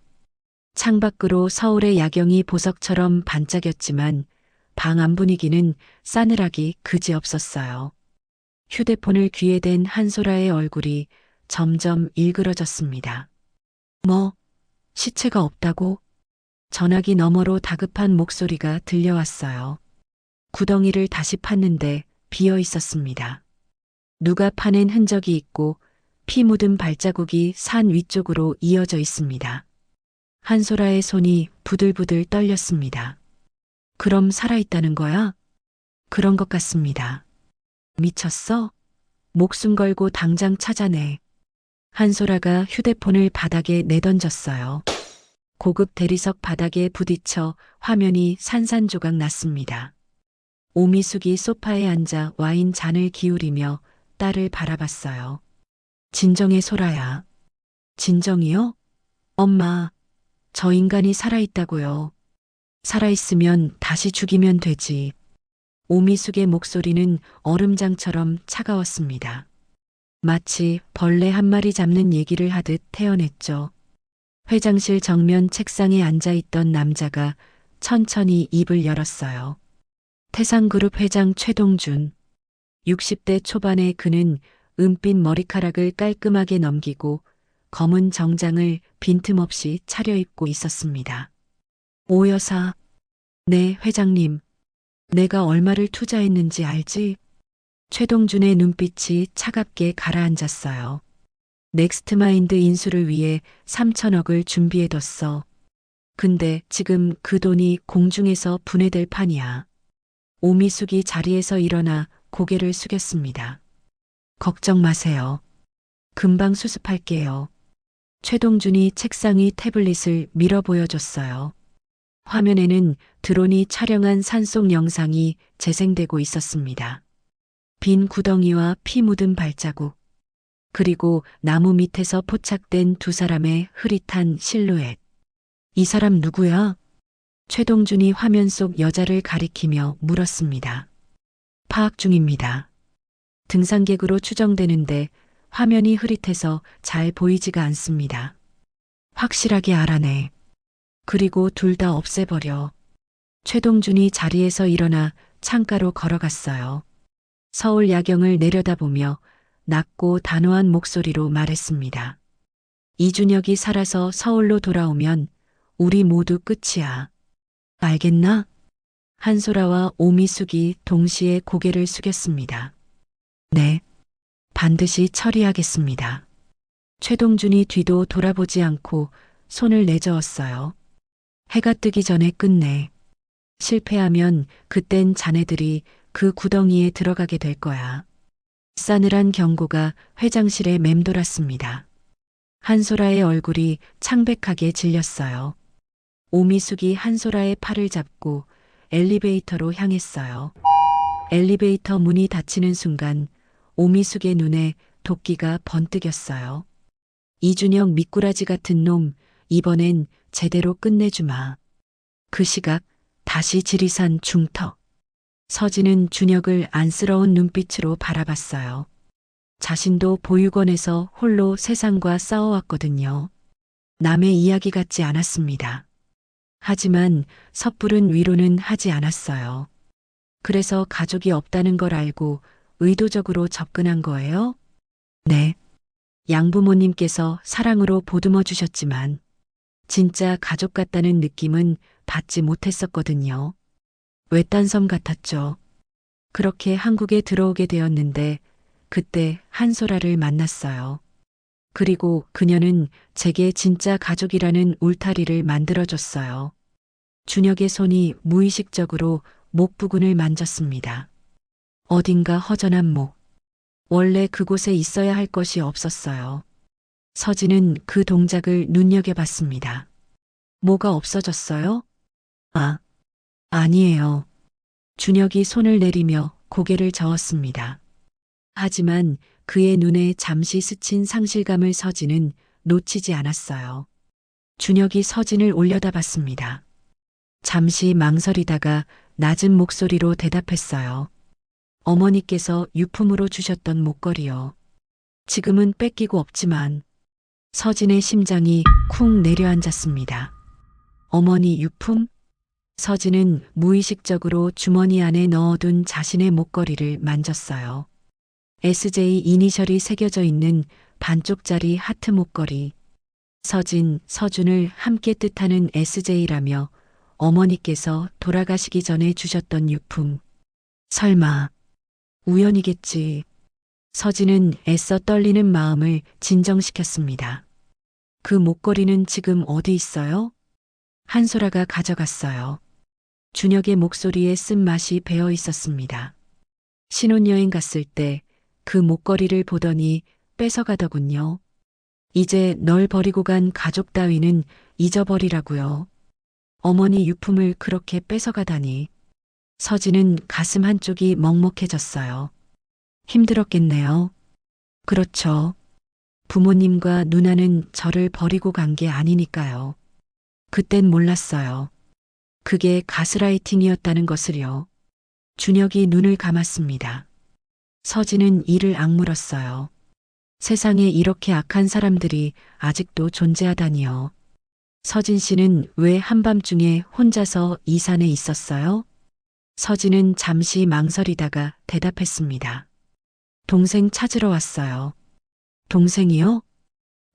창밖으로 서울의 야경이 보석처럼 반짝였지만 방 안 분위기는 싸늘하기 그지없었어요. 휴대폰을 귀에 댄 한소라의 얼굴이 점점 일그러졌습니다. 뭐, 시체가 없다고? 전화기 너머로 다급한 목소리가 들려왔어요. 구덩이를 다시 팠는데 비어 있었습니다. 누가 파낸 흔적이 있고 피 묻은 발자국이 산 위쪽으로 이어져 있습니다. 한소라의 손이 부들부들 떨렸습니다. 그럼 살아있다는 거야? 그런 것 같습니다. 미쳤어? 목숨 걸고 당장 찾아내. 한소라가 휴대폰을 바닥에 내던졌어요. 고급 대리석 바닥에 부딪혀 화면이 산산조각 났습니다. 오미숙이 소파에 앉아 와인 잔을 기울이며 딸을 바라봤어요. 진정해, 소라야. 진정이요? 엄마, 저 인간이 살아있다고요. 살아있으면 다시 죽이면 되지. 오미숙의 목소리는 얼음장처럼 차가웠습니다. 마치 벌레 한 마리 잡는 얘기를 하듯 태연했죠. 회장실 정면 책상에 앉아있던 남자가 천천히 입을 열었어요. 태상그룹 회장 최동준. 60대 초반의 그는 은빛 머리카락을 깔끔하게 넘기고 검은 정장을 빈틈없이 차려입고 있었습니다. 오 여사. 네, 회장님. 내가 얼마를 투자했는지 알지? 최동준의 눈빛이 차갑게 가라앉았어요. 넥스트마인드 인수를 위해 3천억을 준비해뒀어. 근데 지금 그 돈이 공중에서 분해될 판이야. 오미숙이 자리에서 일어나 고개를 숙였습니다. 걱정 마세요. 금방 수습할게요. 최동준이 책상 위 태블릿을 밀어 보여줬어요. 화면에는 드론이 촬영한 산속 영상이 재생되고 있었습니다. 빈 구덩이와 피 묻은 발자국, 그리고 나무 밑에서 포착된 두 사람의 흐릿한 실루엣. 이 사람 누구야? 최동준이 화면 속 여자를 가리키며 물었습니다. 파악 중입니다. 등산객으로 추정되는데 화면이 흐릿해서 잘 보이지가 않습니다. 확실하게 알아내. 그리고 둘 다 없애버려. 최동준이 자리에서 일어나 창가로 걸어갔어요. 서울 야경을 내려다보며 낮고 단호한 목소리로 말했습니다. 이준혁이 살아서 서울로 돌아오면 우리 모두 끝이야. 알겠나? 한소라와 오미숙이 동시에 고개를 숙였습니다. 네, 반드시 처리하겠습니다. 최동준이 뒤도 돌아보지 않고 손을 내저었어요. 해가 뜨기 전에 끝내. 실패하면 그땐 자네들이 그 구덩이에 들어가게 될 거야. 싸늘한 경고가 회장실에 맴돌았습니다. 한소라의 얼굴이 창백하게 질렸어요. 오미숙이 한소라의 팔을 잡고 엘리베이터로 향했어요. 엘리베이터 문이 닫히는 순간 오미숙의 눈에 도끼가 번뜩였어요. 이준혁 미꾸라지 같은 놈, 이번엔 제대로 끝내주마. 그 시각 다시 지리산 중턱. 서진은 준혁을 안쓰러운 눈빛으로 바라봤어요. 자신도 보육원에서 홀로 세상과 싸워왔거든요. 남의 이야기 같지 않았습니다. 하지만 섣부른 위로는 하지 않았어요. 그래서 가족이 없다는 걸 알고 의도적으로 접근한 거예요? 네. 양부모님께서 사랑으로 보듬어 주셨지만 진짜 가족 같다는 느낌은 받지 못했었거든요. 외딴섬 같았죠. 그렇게 한국에 들어오게 되었는데 그때 한소라를 만났어요. 그리고 그녀는 제게 진짜 가족이라는 울타리를 만들어줬어요. 준혁의 손이 무의식적으로 목 부근을 만졌습니다. 어딘가 허전한 목. 원래 그곳에 있어야 할 것이 없었어요. 서진은 그 동작을 눈여겨봤습니다. 뭐가 없어졌어요? 아니에요. 준혁이 손을 내리며 고개를 저었습니다. 하지만 그의 눈에 잠시 스친 상실감을 서진은 놓치지 않았어요. 준혁이 서진을 올려다봤습니다. 잠시 망설이다가 낮은 목소리로 대답했어요. 어머니께서 유품으로 주셨던 목걸이요. 지금은 뺏기고 없지만 서진의 심장이 쿵 내려앉았습니다. 어머니 유품? 서진은 무의식적으로 주머니 안에 넣어둔 자신의 목걸이를 만졌어요. SJ 이니셜이 새겨져 있는 반쪽짜리 하트 목걸이. 서진, 서준을 함께 뜻하는 SJ라며 어머니께서 돌아가시기 전에 주셨던 유품. 설마 우연이겠지. 서진은 애써 떨리는 마음을 진정시켰습니다. 그 목걸이는 지금 어디 있어요? 한소라가 가져갔어요. 준혁의 목소리에 쓴맛이 배어 있었습니다. 신혼여행 갔을 때 그 목걸이를 보더니 뺏어가더군요. 이제 널 버리고 간 가족 따위는 잊어버리라고요. 어머니 유품을 그렇게 뺏어가다니. 서진은 가슴 한쪽이 먹먹해졌어요. 힘들었겠네요. 그렇죠. 부모님과 누나는 저를 버리고 간 게 아니니까요. 그땐 몰랐어요. 그게 가스라이팅이었다는 것을요. 준혁이 눈을 감았습니다. 서진은 이를 악물었어요. 세상에 이렇게 악한 사람들이 아직도 존재하다니요. 서진 씨는 왜 한밤중에 혼자서 이 산에 있었어요? 서진은 잠시 망설이다가 대답했습니다. 동생 찾으러 왔어요. 동생이요?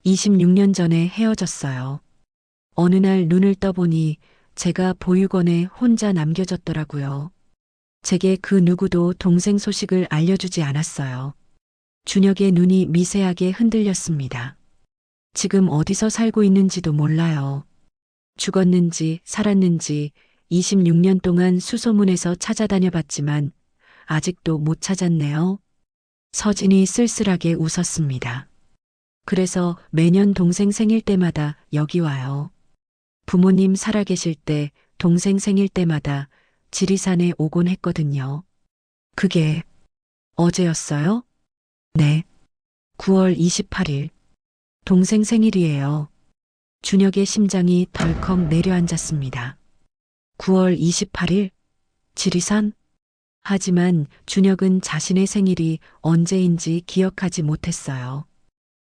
26년 전에 헤어졌어요. 어느 날 눈을 떠보니 제가 보육원에 혼자 남겨졌더라고요. 제게 그 누구도 동생 소식을 알려주지 않았어요. 준혁의 눈이 미세하게 흔들렸습니다. 지금 어디서 살고 있는지도 몰라요. 죽었는지 살았는지 26년 동안 수소문해서 찾아다녀 봤지만 아직도 못 찾았네요. 서진이 쓸쓸하게 웃었습니다. 그래서 매년 동생 생일 때마다 여기 와요. 부모님 살아계실 때 동생 생일 때마다 지리산에 오곤 했거든요. 그게 어제였어요? 네. 9월 28일. 동생 생일이에요. 준혁의 심장이 덜컥 내려앉았습니다. 9월 28일? 지리산? 하지만 준혁은 자신의 생일이 언제인지 기억하지 못했어요.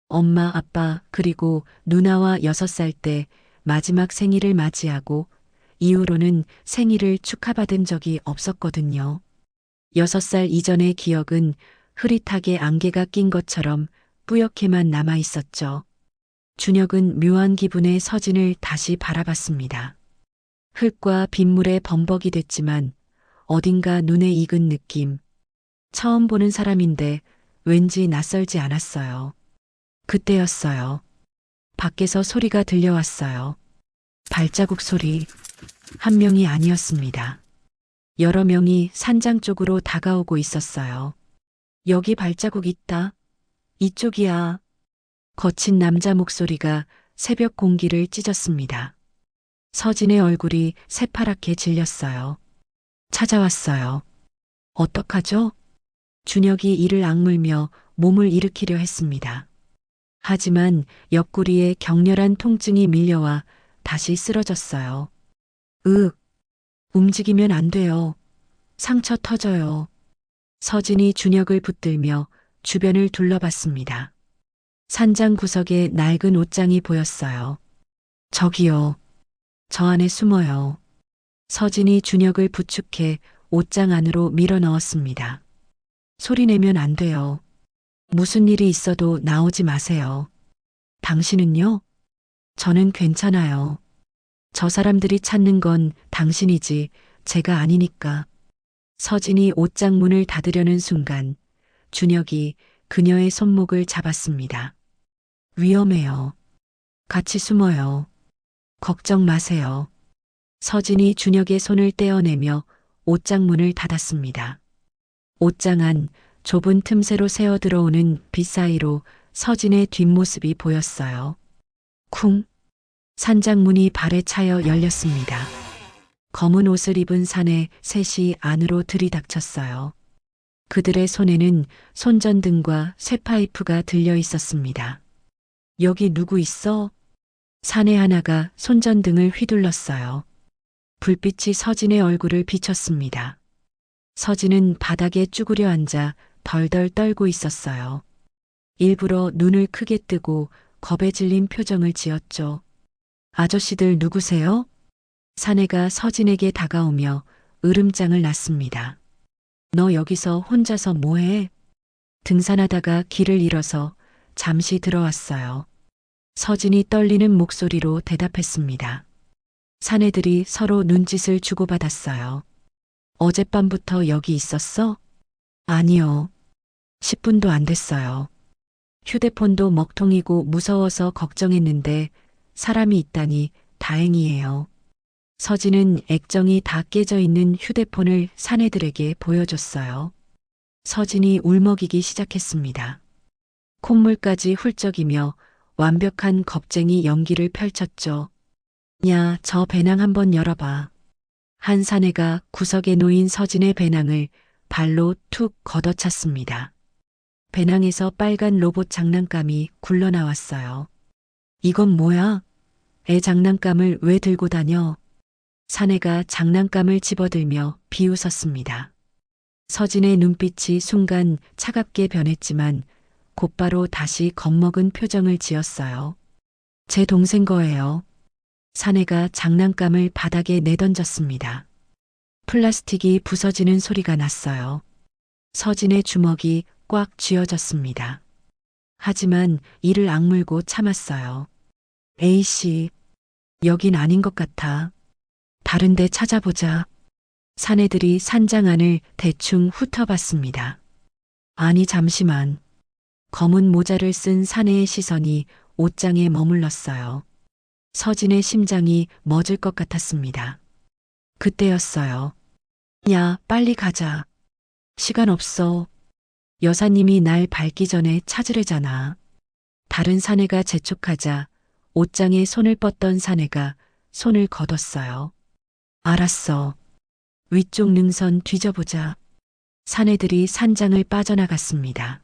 엄마, 아빠, 그리고 누나와 6살 때 마지막 생일을 맞이하고 이후로는 생일을 축하받은 적이 없었거든요. 6살 이전의 기억은 흐릿하게 안개가 낀 것처럼 뿌옇게만 남아 있었죠. 준혁은 묘한 기분의 서진을 다시 바라봤습니다. 흙과 빗물에 범벅이 됐지만 어딘가 눈에 익은 느낌. 처음 보는 사람인데 왠지 낯설지 않았어요. 그때였어요. 밖에서 소리가 들려왔어요. 발자국 소리. 한 명이 아니었습니다. 여러 명이 산장 쪽으로 다가오고 있었어요. 여기 발자국 있다. 이쪽이야. 거친 남자 목소리가 새벽 공기를 찢었습니다. 서진의 얼굴이 새파랗게 질렸어요. 찾아왔어요. 어떡하죠? 준혁이 이를 악물며 몸을 일으키려 했습니다. 하지만 옆구리에 격렬한 통증이 밀려와 다시 쓰러졌어요. 움직이면 안 돼요. 상처 터져요. 서진이 준혁을 붙들며 주변을 둘러봤습니다. 산장 구석에 낡은 옷장이 보였어요. 저기요. 저 안에 숨어요. 서진이 준혁을 부축해 옷장 안으로 밀어 넣었습니다. 소리내면 안 돼요. 무슨 일이 있어도 나오지 마세요. 당신은요? 저는 괜찮아요. 저 사람들이 찾는 건 당신이지 제가 아니니까. 서진이 옷장 문을 닫으려는 순간 준혁이 그녀의 손목을 잡았습니다. 위험해요. 같이 숨어요. 걱정 마세요. 서진이 준혁의 손을 떼어내며 옷장 문을 닫았습니다. 옷장 안 좁은 틈새로 새어 들어오는 빛 사이로 서진의 뒷모습이 보였어요. 쿵! 산장문이 발에 차여 열렸습니다. 검은 옷을 입은 사내 셋이 안으로 들이닥쳤어요. 그들의 손에는 손전등과 쇠파이프가 들려 있었습니다. 여기 누구 있어? 사내 하나가 손전등을 휘둘렀어요. 불빛이 서진의 얼굴을 비쳤습니다. 서진은 바닥에 쭈그려 앉아 덜덜 떨고 있었어요. 일부러 눈을 크게 뜨고 겁에 질린 표정을 지었죠. 아저씨들 누구세요? 사내가 서진에게 다가오며 으름장을 놨습니다. 너 여기서 혼자서 뭐해? 등산하다가 길을 잃어서 잠시 들어왔어요. 서진이 떨리는 목소리로 대답했습니다. 사내들이 서로 눈짓을 주고받았어요. 어젯밤부터 여기 있었어? 아니요. 10분도 안 됐어요. 휴대폰도 먹통이고 무서워서 걱정했는데 사람이 있다니 다행이에요. 서진은 액정이 다 깨져 있는 휴대폰을 사내들에게 보여줬어요. 서진이 울먹이기 시작했습니다. 콧물까지 훌쩍이며 완벽한 겁쟁이 연기를 펼쳤죠. 야, 저 배낭 한번 열어봐. 한 사내가 구석에 놓인 서진의 배낭을 발로 툭 걷어찼습니다. 배낭에서 빨간 로봇 장난감이 굴러나왔어요. 이건 뭐야? 애 장난감을 왜 들고 다녀? 사내가 장난감을 집어들며 비웃었습니다. 서진의 눈빛이 순간 차갑게 변했지만 곧바로 다시 겁먹은 표정을 지었어요. 제 동생 거예요. 사내가 장난감을 바닥에 내던졌습니다. 플라스틱이 부서지는 소리가 났어요. 서진의 주먹이 꽉 쥐어졌습니다. 하지만 이를 악물고 참았어요. A씨, 여긴 아닌 것 같아. 다른 데 찾아보자. 사내들이 산장 안을 대충 훑어봤습니다. 아니, 잠시만. 검은 모자를 쓴 사내의 시선이 옷장에 머물렀어요. 서진의 심장이 멎을 것 같았습니다. 그때였어요. 야, 빨리 가자. 시간 없어. 여사님이 날 밟기 전에 찾으래잖아. 다른 사내가 재촉하자 옷장에 손을 뻗던 사내가 손을 걷었어요. 알았어. 위쪽 능선 뒤져보자. 사내들이 산장을 빠져나갔습니다.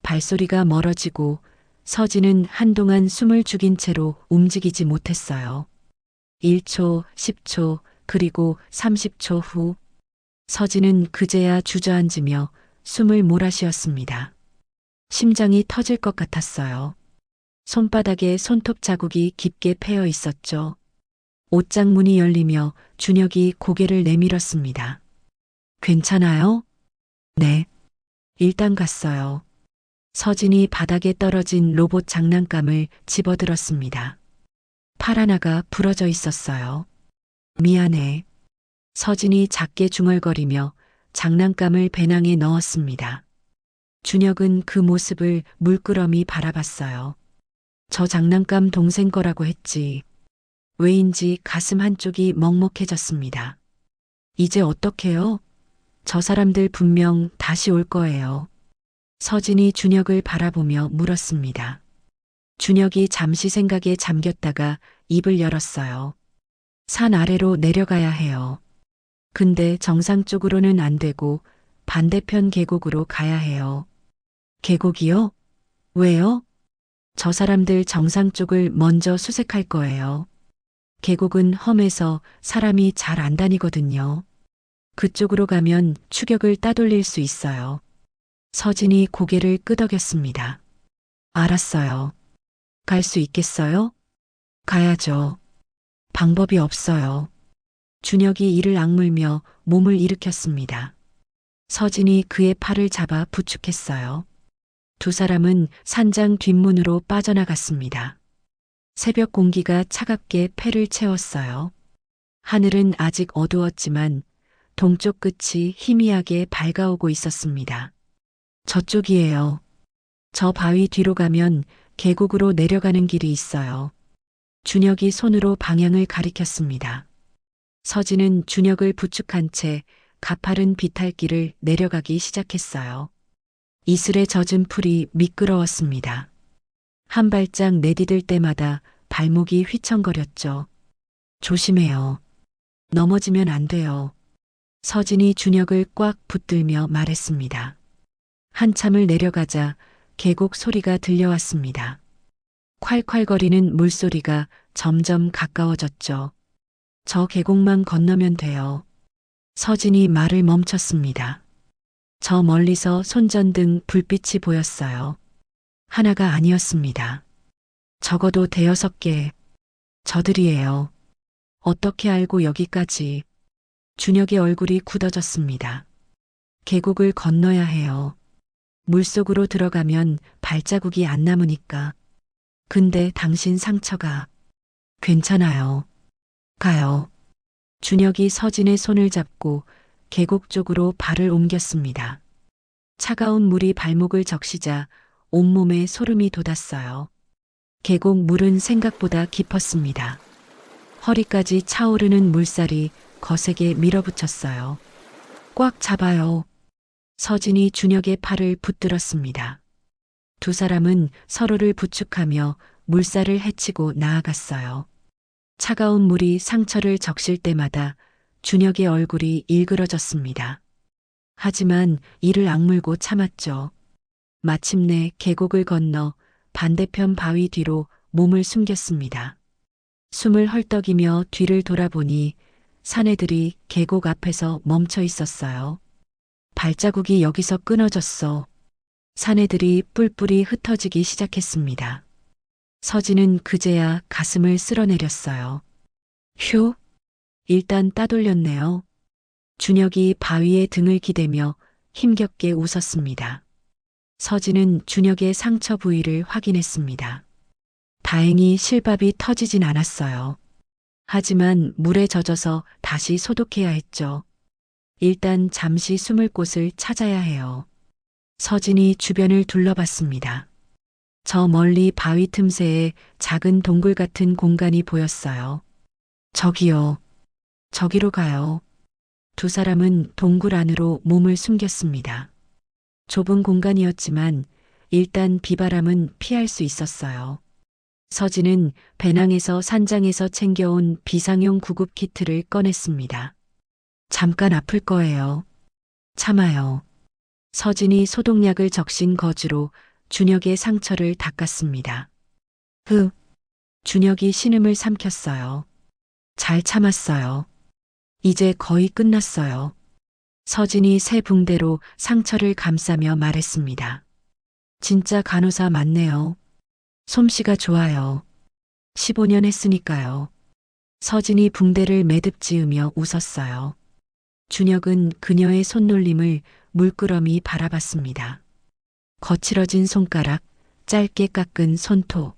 발소리가 멀어지고 서진은 한동안 숨을 죽인 채로 움직이지 못했어요. 1초, 10초, 그리고 30초 후 서진은 그제야 주저앉으며 숨을 몰아쉬었습니다. 심장이 터질 것 같았어요. 손바닥에 손톱 자국이 깊게 패여 있었죠. 옷장 문이 열리며 준혁이 고개를 내밀었습니다. 괜찮아요? 네. 일단 갔어요. 서진이 바닥에 떨어진 로봇 장난감을 집어들었습니다. 팔 하나가 부러져 있었어요. 미안해. 서진이 작게 중얼거리며 장난감을 배낭에 넣었습니다. 준혁은 그 모습을 물끄러미 바라봤어요. 저 장난감 동생 거라고 했지. 왜인지 가슴 한쪽이 먹먹해졌습니다. 이제 어떡해요? 저 사람들 분명 다시 올 거예요. 서진이 준혁을 바라보며 물었습니다. 준혁이 잠시 생각에 잠겼다가 입을 열었어요. 산 아래로 내려가야 해요. 근데 정상 쪽으로는 안 되고 반대편 계곡으로 가야 해요. 계곡이요? 왜요? 저 사람들 정상 쪽을 먼저 수색할 거예요. 계곡은 험해서 사람이 잘 안 다니거든요. 그쪽으로 가면 추격을 따돌릴 수 있어요. 서진이 고개를 끄덕였습니다. 알았어요. 갈 수 있겠어요? 가야죠. 방법이 없어요. 준혁이 이를 악물며 몸을 일으켰습니다. 서진이 그의 팔을 잡아 부축했어요. 두 사람은 산장 뒷문으로 빠져나갔습니다. 새벽 공기가 차갑게 폐를 채웠어요. 하늘은 아직 어두웠지만 동쪽 끝이 희미하게 밝아오고 있었습니다. 저쪽이에요. 저 바위 뒤로 가면 계곡으로 내려가는 길이 있어요. 준혁이 손으로 방향을 가리켰습니다. 서진은 준혁을 부축한 채 가파른 비탈길을 내려가기 시작했어요. 이슬에 젖은 풀이 미끄러웠습니다. 한 발짝 내디딜 때마다 발목이 휘청거렸죠. 조심해요. 넘어지면 안 돼요. 서진이 준혁을 꽉 붙들며 말했습니다. 한참을 내려가자 계곡 소리가 들려왔습니다. 콸콸거리는 물소리가 점점 가까워졌죠. 저 계곡만 건너면 돼요. 서진이 말을 멈췄습니다. 저 멀리서 손전등 불빛이 보였어요. 하나가 아니었습니다. 적어도 대여섯 개. 저들이에요. 어떻게 알고 여기까지. 준혁의 얼굴이 굳어졌습니다. 계곡을 건너야 해요. 물속으로 들어가면 발자국이 안 남으니까. 근데 당신 상처가 괜찮아요. 가요. 준혁이 서진의 손을 잡고 계곡 쪽으로 발을 옮겼습니다. 차가운 물이 발목을 적시자 온몸에 소름이 돋았어요. 계곡 물은 생각보다 깊었습니다. 허리까지 차오르는 물살이 거세게 밀어붙였어요. 꽉 잡아요. 서진이 준혁의 팔을 붙들었습니다. 두 사람은 서로를 부축하며 물살을 헤치고 나아갔어요. 차가운 물이 상처를 적실 때마다 준혁의 얼굴이 일그러졌습니다. 하지만 이를 악물고 참았죠. 마침내 계곡을 건너 반대편 바위 뒤로 몸을 숨겼습니다. 숨을 헐떡이며 뒤를 돌아보니 사내들이 계곡 앞에서 멈춰 있었어요. 발자국이 여기서 끊어졌어. 사내들이 뿔뿔이 흩어지기 시작했습니다. 서진은 그제야 가슴을 쓸어내렸어요. 휴, 일단 따돌렸네요. 준혁이 바위에 등을 기대며 힘겹게 웃었습니다. 서진은 준혁의 상처 부위를 확인했습니다. 다행히 실밥이 터지진 않았어요. 하지만 물에 젖어서 다시 소독해야 했죠. 일단 잠시 숨을 곳을 찾아야 해요. 서진이 주변을 둘러봤습니다. 저 멀리 바위 틈새에 작은 동굴 같은 공간이 보였어요. 저기요. 저기로 가요. 두 사람은 동굴 안으로 몸을 숨겼습니다. 좁은 공간이었지만 일단 비바람은 피할 수 있었어요. 서진은 배낭에서 산장에서 챙겨온 비상용 구급 키트를 꺼냈습니다. 잠깐 아플 거예요. 참아요. 서진이 소독약을 적신 거즈로 준혁의 상처를 닦았습니다. 준혁이 신음을 삼켰어요. 잘 참았어요. 이제 거의 끝났어요. 서진이 새 붕대로 상처를 감싸며 말했습니다. 진짜 간호사 맞네요. 솜씨가 좋아요. 15년 했으니까요. 서진이 붕대를 매듭 지으며 웃었어요. 준혁은 그녀의 손놀림을 물끄러미 바라봤습니다. 거칠어진 손가락, 짧게 깎은 손톱.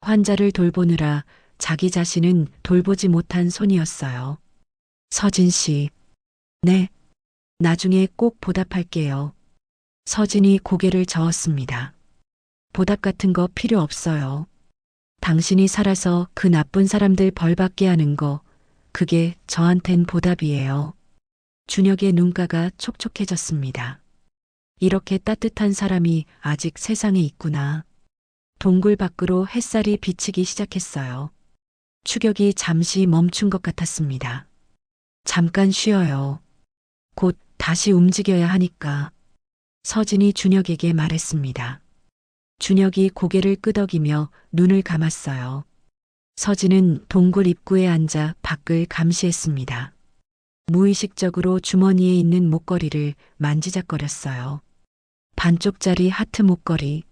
환자를 돌보느라 자기 자신은 돌보지 못한 손이었어요. 서진 씨. 네. 나중에 꼭 보답할게요. 서진이 고개를 저었습니다. 보답 같은 거 필요 없어요. 당신이 살아서 그 나쁜 사람들 벌받게 하는 거, 그게 저한텐 보답이에요. 준혁의 눈가가 촉촉해졌습니다. 이렇게 따뜻한 사람이 아직 세상에 있구나. 동굴 밖으로 햇살이 비치기 시작했어요. 추격이 잠시 멈춘 것 같았습니다. 잠깐 쉬어요. 곧 다시 움직여야 하니까. 서진이 준혁에게 말했습니다. 준혁이 고개를 끄덕이며 눈을 감았어요. 서진은 동굴 입구에 앉아 밖을 감시했습니다. 무의식적으로 주머니에 있는 목걸이를 만지작거렸어요. 반쪽짜리 하트 목걸이.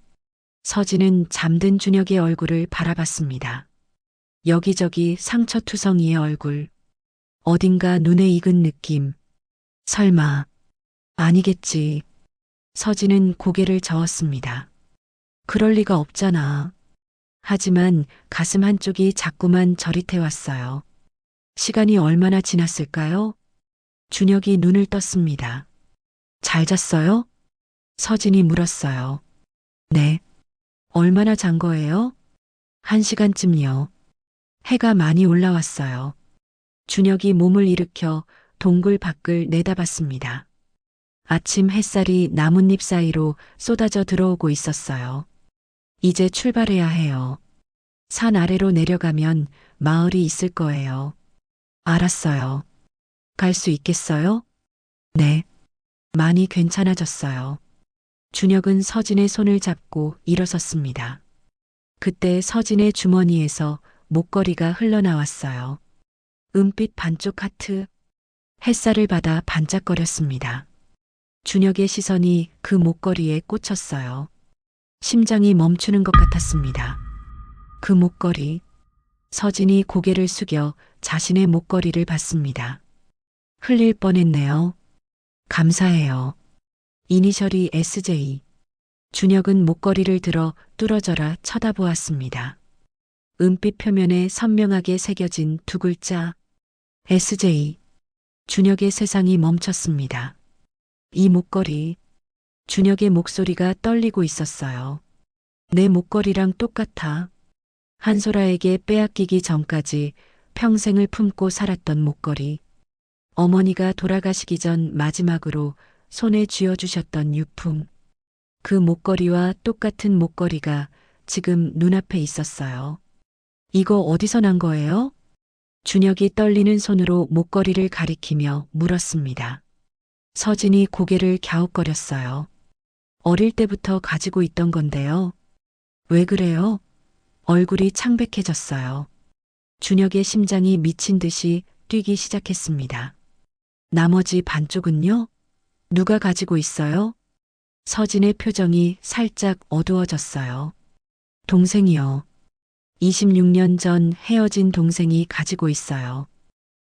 서진은 잠든 준혁의 얼굴을 바라봤습니다. 여기저기 상처투성이의 얼굴. 어딘가 눈에 익은 느낌. 설마. 아니겠지. 서진은 고개를 저었습니다. 그럴 리가 없잖아. 하지만 가슴 한쪽이 자꾸만 저릿해왔어요. 시간이 얼마나 지났을까요? 준혁이 눈을 떴습니다. 잘 잤어요? 서진이 물었어요. 네. 얼마나 잔 거예요? 1시간쯤요. 해가 많이 올라왔어요. 준혁이 몸을 일으켜 동굴 밖을 내다봤습니다. 아침 햇살이 나뭇잎 사이로 쏟아져 들어오고 있었어요. 이제 출발해야 해요. 산 아래로 내려가면 마을이 있을 거예요. 알았어요. 갈 수 있겠어요? 네. 많이 괜찮아졌어요. 준혁은 서진의 손을 잡고 일어섰습니다. 그때 서진의 주머니에서 목걸이가 흘러나왔어요. 은빛 반쪽 하트. 햇살을 받아 반짝거렸습니다. 준혁의 시선이 그 목걸이에 꽂혔어요. 심장이 멈추는 것 같았습니다. 그 목걸이. 서진이 고개를 숙여 자신의 목걸이를 받습니다. 흘릴 뻔했네요. 감사해요. 이니셜이 SJ. 준혁은 목걸이를 들어 뚫어져라 쳐다보았습니다. 은빛 표면에 선명하게 새겨진 두 글자 SJ. 준혁의 세상이 멈췄습니다. 이 목걸이. 준혁의 목소리가 떨리고 있었어요. 내 목걸이랑 똑같아. 한소라에게 빼앗기기 전까지 평생을 품고 살았던 목걸이. 어머니가 돌아가시기 전 마지막으로 손에 쥐어주셨던 유품. 그 목걸이와 똑같은 목걸이가 지금 눈앞에 있었어요. 이거 어디서 난 거예요? 준혁이 떨리는 손으로 목걸이를 가리키며 물었습니다. 서진이 고개를 갸웃거렸어요. 어릴 때부터 가지고 있던 건데요. 왜 그래요? 얼굴이 창백해졌어요. 준혁의 심장이 미친 듯이 뛰기 시작했습니다. 나머지 반쪽은요? 누가 가지고 있어요? 서진의 표정이 살짝 어두워졌어요. 동생이요. 26년 전 헤어진 동생이 가지고 있어요.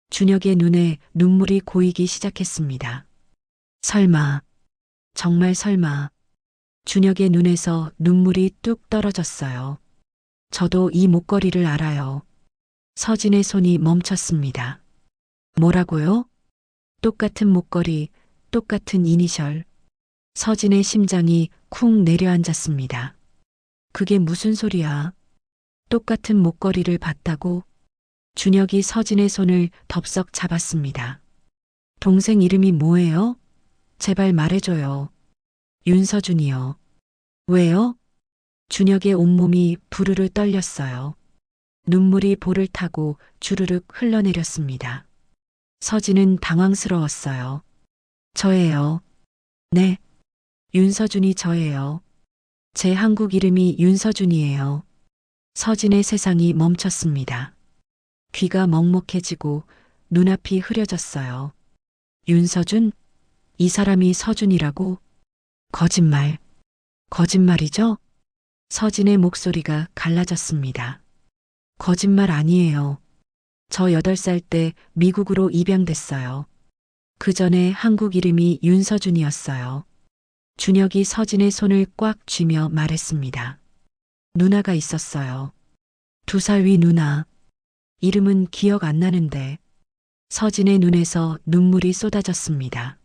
준혁의 눈에 눈물이 고이기 시작했습니다. 설마, 정말 설마. 준혁의 눈에서 눈물이 뚝 떨어졌어요. 저도 이 목걸이를 알아요. 서진의 손이 멈췄습니다. 뭐라고요? 똑같은 목걸이, 똑같은 이니셜. 서진의 심장이 쿵 내려앉았습니다. 그게 무슨 소리야? 똑같은 목걸이를 봤다고? 준혁이 서진의 손을 덥석 잡았습니다. 동생 이름이 뭐예요? 제발 말해줘요. 윤서준이요. 왜요? 준혁의 온몸이 부르르 떨렸어요. 눈물이 볼을 타고 주르륵 흘러내렸습니다. 서진은 당황스러웠어요. 저예요. 네. 윤서준이 저예요. 제 한국 이름이 윤서준이에요. 서진의 세상이 멈췄습니다. 귀가 먹먹해지고 눈앞이 흐려졌어요. 윤서준? 이 사람이 서준이라고? 거짓말. 거짓말이죠? 서진의 목소리가 갈라졌습니다. 거짓말 아니에요. 저 8살 때 미국으로 입양됐어요. 그 전에 한국 이름이 윤서준이었어요. 준혁이 서진의 손을 꽉 쥐며 말했습니다. 누나가 있었어요. 2살 위 누나. 이름은 기억 안 나는데. 서진의 눈에서 눈물이 쏟아졌습니다.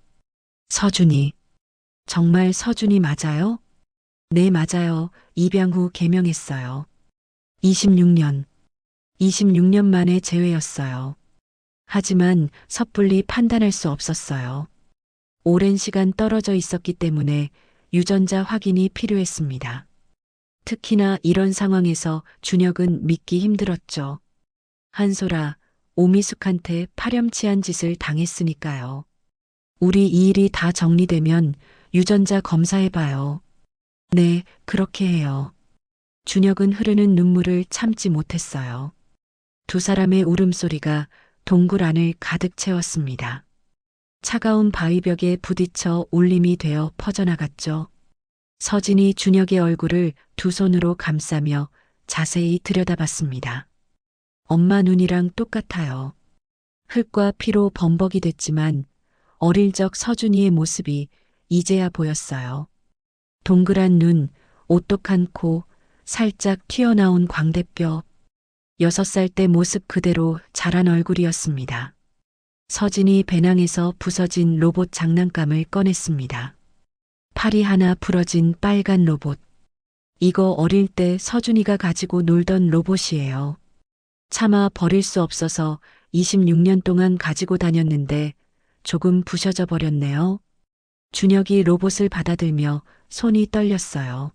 서준이. 정말 서준이 맞아요? 네, 맞아요. 입양 후 개명했어요. 26년 만에 재회였어요. 하지만 섣불리 판단할 수 없었어요. 오랜 시간 떨어져 있었기 때문에 유전자 확인이 필요했습니다. 특히나 이런 상황에서 준혁은 믿기 힘들었죠. 한소라, 오미숙한테 파렴치한 짓을 당했으니까요. 우리 이 일이 다 정리되면 유전자 검사해봐요. 네, 그렇게 해요. 준혁은 흐르는 눈물을 참지 못했어요. 두 사람의 울음소리가 동굴 안을 가득 채웠습니다. 차가운 바위벽에 부딪혀 울림이 되어 퍼져나갔죠. 서진이 준혁의 얼굴을 두 손으로 감싸며 자세히 들여다봤습니다. 엄마 눈이랑 똑같아요. 흙과 피로 범벅이 됐지만 어릴 적 서준이의 모습이 이제야 보였어요. 동그란 눈, 오똑한 코, 살짝 튀어나온 광대뼈. 6살 때 모습 그대로 자란 얼굴이었습니다. 서진이 배낭에서 부서진 로봇 장난감을 꺼냈습니다. 팔이 하나 부러진 빨간 로봇. 이거 어릴 때 서준이가 가지고 놀던 로봇이에요. 차마 버릴 수 없어서 26년 동안 가지고 다녔는데 조금 부셔져 버렸네요. 준혁이 로봇을 받아들며 손이 떨렸어요.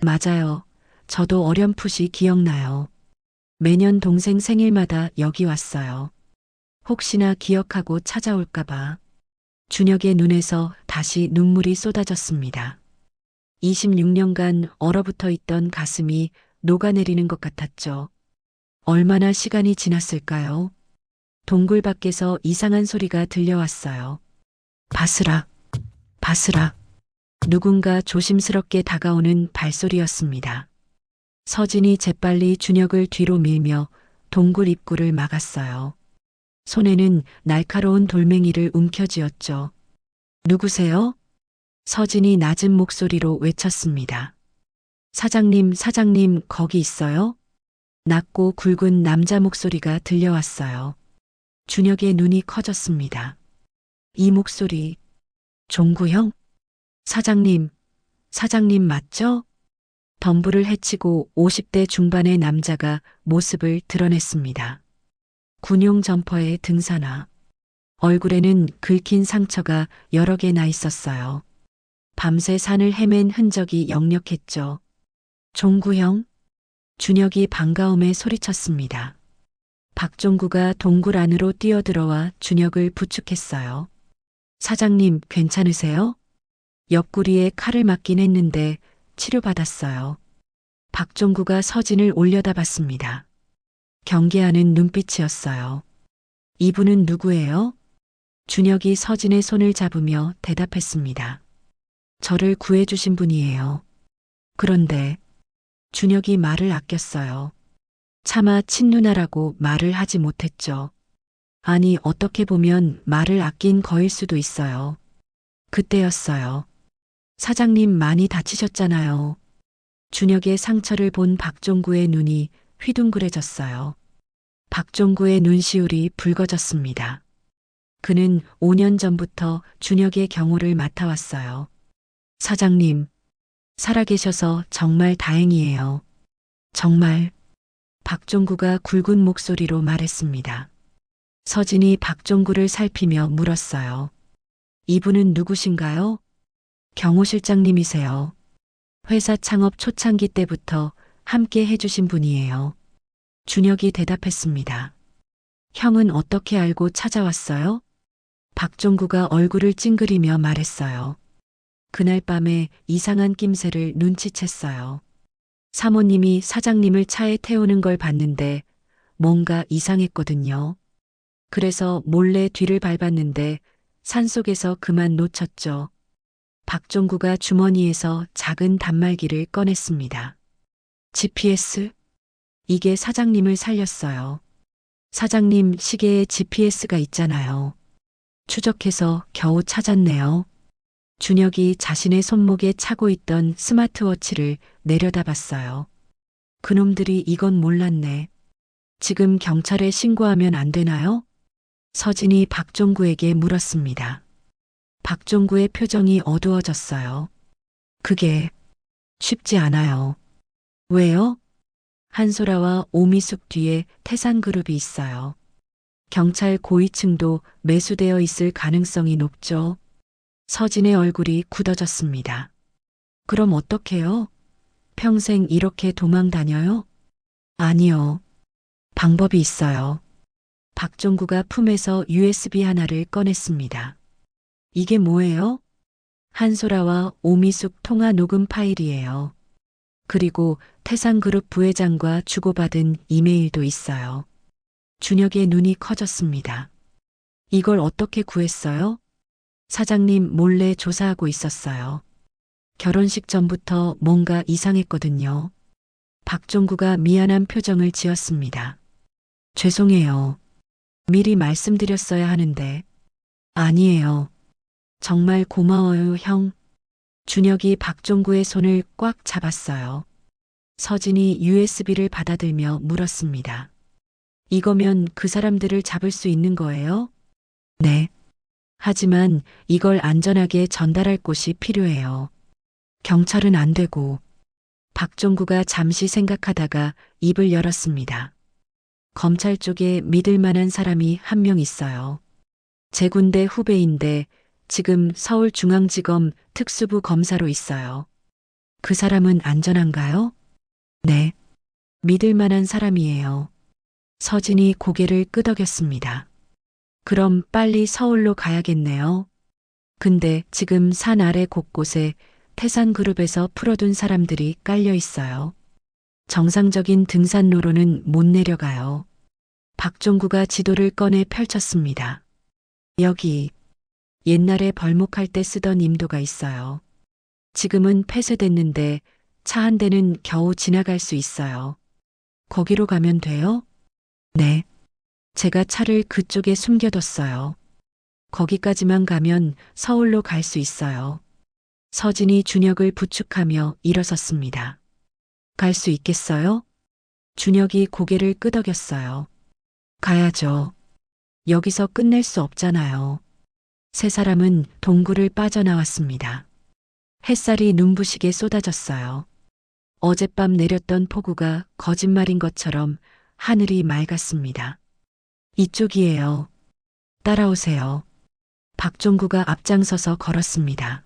맞아요. 저도 어렴풋이 기억나요. 매년 동생 생일마다 여기 왔어요. 혹시나 기억하고 찾아올까봐. 준혁의 눈에서 다시 눈물이 쏟아졌습니다. 26년간 얼어붙어 있던 가슴이 녹아내리는 것 같았죠. 얼마나 시간이 지났을까요? 동굴 밖에서 이상한 소리가 들려왔어요. 바스락, 바스락. 누군가 조심스럽게 다가오는 발소리였습니다. 서진이 재빨리 준혁을 뒤로 밀며 동굴 입구를 막았어요. 손에는 날카로운 돌멩이를 움켜쥐었죠. 누구세요? 서진이 낮은 목소리로 외쳤습니다. 사장님, 사장님, 거기 있어요? 낮고 굵은 남자 목소리가 들려왔어요. 준혁의 눈이 커졌습니다. 이 목소리, 종구형? 사장님, 사장님 맞죠? 덤불을 헤치고 50대 중반의 남자가 모습을 드러냈습니다. 군용 점퍼에 등산화. 얼굴에는 긁힌 상처가 여러 개 나 있었어요. 밤새 산을 헤맨 흔적이 역력했죠. 종구형? 준혁이 반가움에 소리쳤습니다. 박종구가 동굴 안으로 뛰어들어와 준혁을 부축했어요. 사장님, 괜찮으세요? 옆구리에 칼을 맞긴 했는데 치료받았어요. 박종구가 서진을 올려다봤습니다. 경계하는 눈빛이었어요. 이분은 누구예요? 준혁이 서진의 손을 잡으며 대답했습니다. 저를 구해주신 분이에요. 그런데 준혁이 말을 아꼈어요. 차마 친누나라고 말을 하지 못했죠. 아니, 어떻게 보면 말을 아낀 거일 수도 있어요. 그때였어요. 사장님 많이 다치셨잖아요. 준혁의 상처를 본 박종구의 눈이 휘둥그레졌어요. 박종구의 눈시울이 붉어졌습니다. 그는 5년 전부터 준혁의 경호를 맡아왔어요. 사장님, 살아계셔서 정말 다행이에요. 정말. 박종구가 굵은 목소리로 말했습니다. 서진이 박종구를 살피며 물었어요. 이분은 누구신가요? 경호실장님이세요. 회사 창업 초창기 때부터 함께 해주신 분이에요. 준혁이 대답했습니다. 형은 어떻게 알고 찾아왔어요? 박종구가 얼굴을 찡그리며 말했어요. 그날 밤에 이상한 낌새를 눈치챘어요. 사모님이 사장님을 차에 태우는 걸 봤는데 뭔가 이상했거든요. 그래서 몰래 뒤를 밟았는데 산속에서 그만 놓쳤죠. 박종구가 주머니에서 작은 단말기를 꺼냈습니다. GPS? 이게 사장님을 살렸어요. 사장님 시계에 GPS가 있잖아요. 추적해서 겨우 찾았네요. 준혁이 자신의 손목에 차고 있던 스마트워치를 내려다봤어요. 그놈들이 이건 몰랐네. 지금 경찰에 신고하면 안 되나요? 서진이 박종구에게 물었습니다. 박종구의 표정이 어두워졌어요. 그게 쉽지 않아요. 왜요? 한소라와 오미숙 뒤에 태산그룹이 있어요. 경찰 고위층도 매수되어 있을 가능성이 높죠. 서진의 얼굴이 굳어졌습니다. 그럼 어떡해요? 평생 이렇게 도망 다녀요? 아니요. 방법이 있어요. 박종구가 품에서 USB 하나를 꺼냈습니다. 이게 뭐예요? 한소라와 오미숙 통화 녹음 파일이에요. 그리고 태산그룹 부회장과 주고받은 이메일도 있어요. 준혁의 눈이 커졌습니다. 이걸 어떻게 구했어요? 사장님 몰래 조사하고 있었어요. 결혼식 전부터 뭔가 이상했거든요. 박종구가 미안한 표정을 지었습니다. 죄송해요. 미리 말씀드렸어야 하는데. 아니에요. 정말 고마워요, 형. 준혁이 박종구의 손을 꽉 잡았어요. 서진이 USB를 받아들며 물었습니다. 이거면 그 사람들을 잡을 수 있는 거예요? 네. 하지만 이걸 안전하게 전달할 곳이 필요해요. 경찰은 안 되고. 박종구가 잠시 생각하다가 입을 열었습니다. 검찰 쪽에 믿을 만한 사람이 한 명 있어요. 제 군대 후배인데 지금 서울중앙지검 특수부 검사로 있어요. 그 사람은 안전한가요? 네. 믿을 만한 사람이에요. 서진이 고개를 끄덕였습니다. 그럼 빨리 서울로 가야겠네요. 근데 지금 산 아래 곳곳에 태산그룹에서 풀어둔 사람들이 깔려 있어요. 정상적인 등산로로는 못 내려가요. 박종구가 지도를 꺼내 펼쳤습니다. 여기 옛날에 벌목할 때 쓰던 임도가 있어요. 지금은 폐쇄됐는데 차 한 대는 겨우 지나갈 수 있어요. 거기로 가면 돼요? 네. 제가 차를 그쪽에 숨겨뒀어요. 거기까지만 가면 서울로 갈 수 있어요. 서진이 준혁을 부축하며 일어섰습니다. 갈 수 있겠어요? 준혁이 고개를 끄덕였어요. 가야죠. 여기서 끝낼 수 없잖아요. 세 사람은 동굴을 빠져나왔습니다. 햇살이 눈부시게 쏟아졌어요. 어젯밤 내렸던 폭우가 거짓말인 것처럼 하늘이 맑았습니다. 이쪽이에요. 따라오세요. 박종구가 앞장서서 걸었습니다.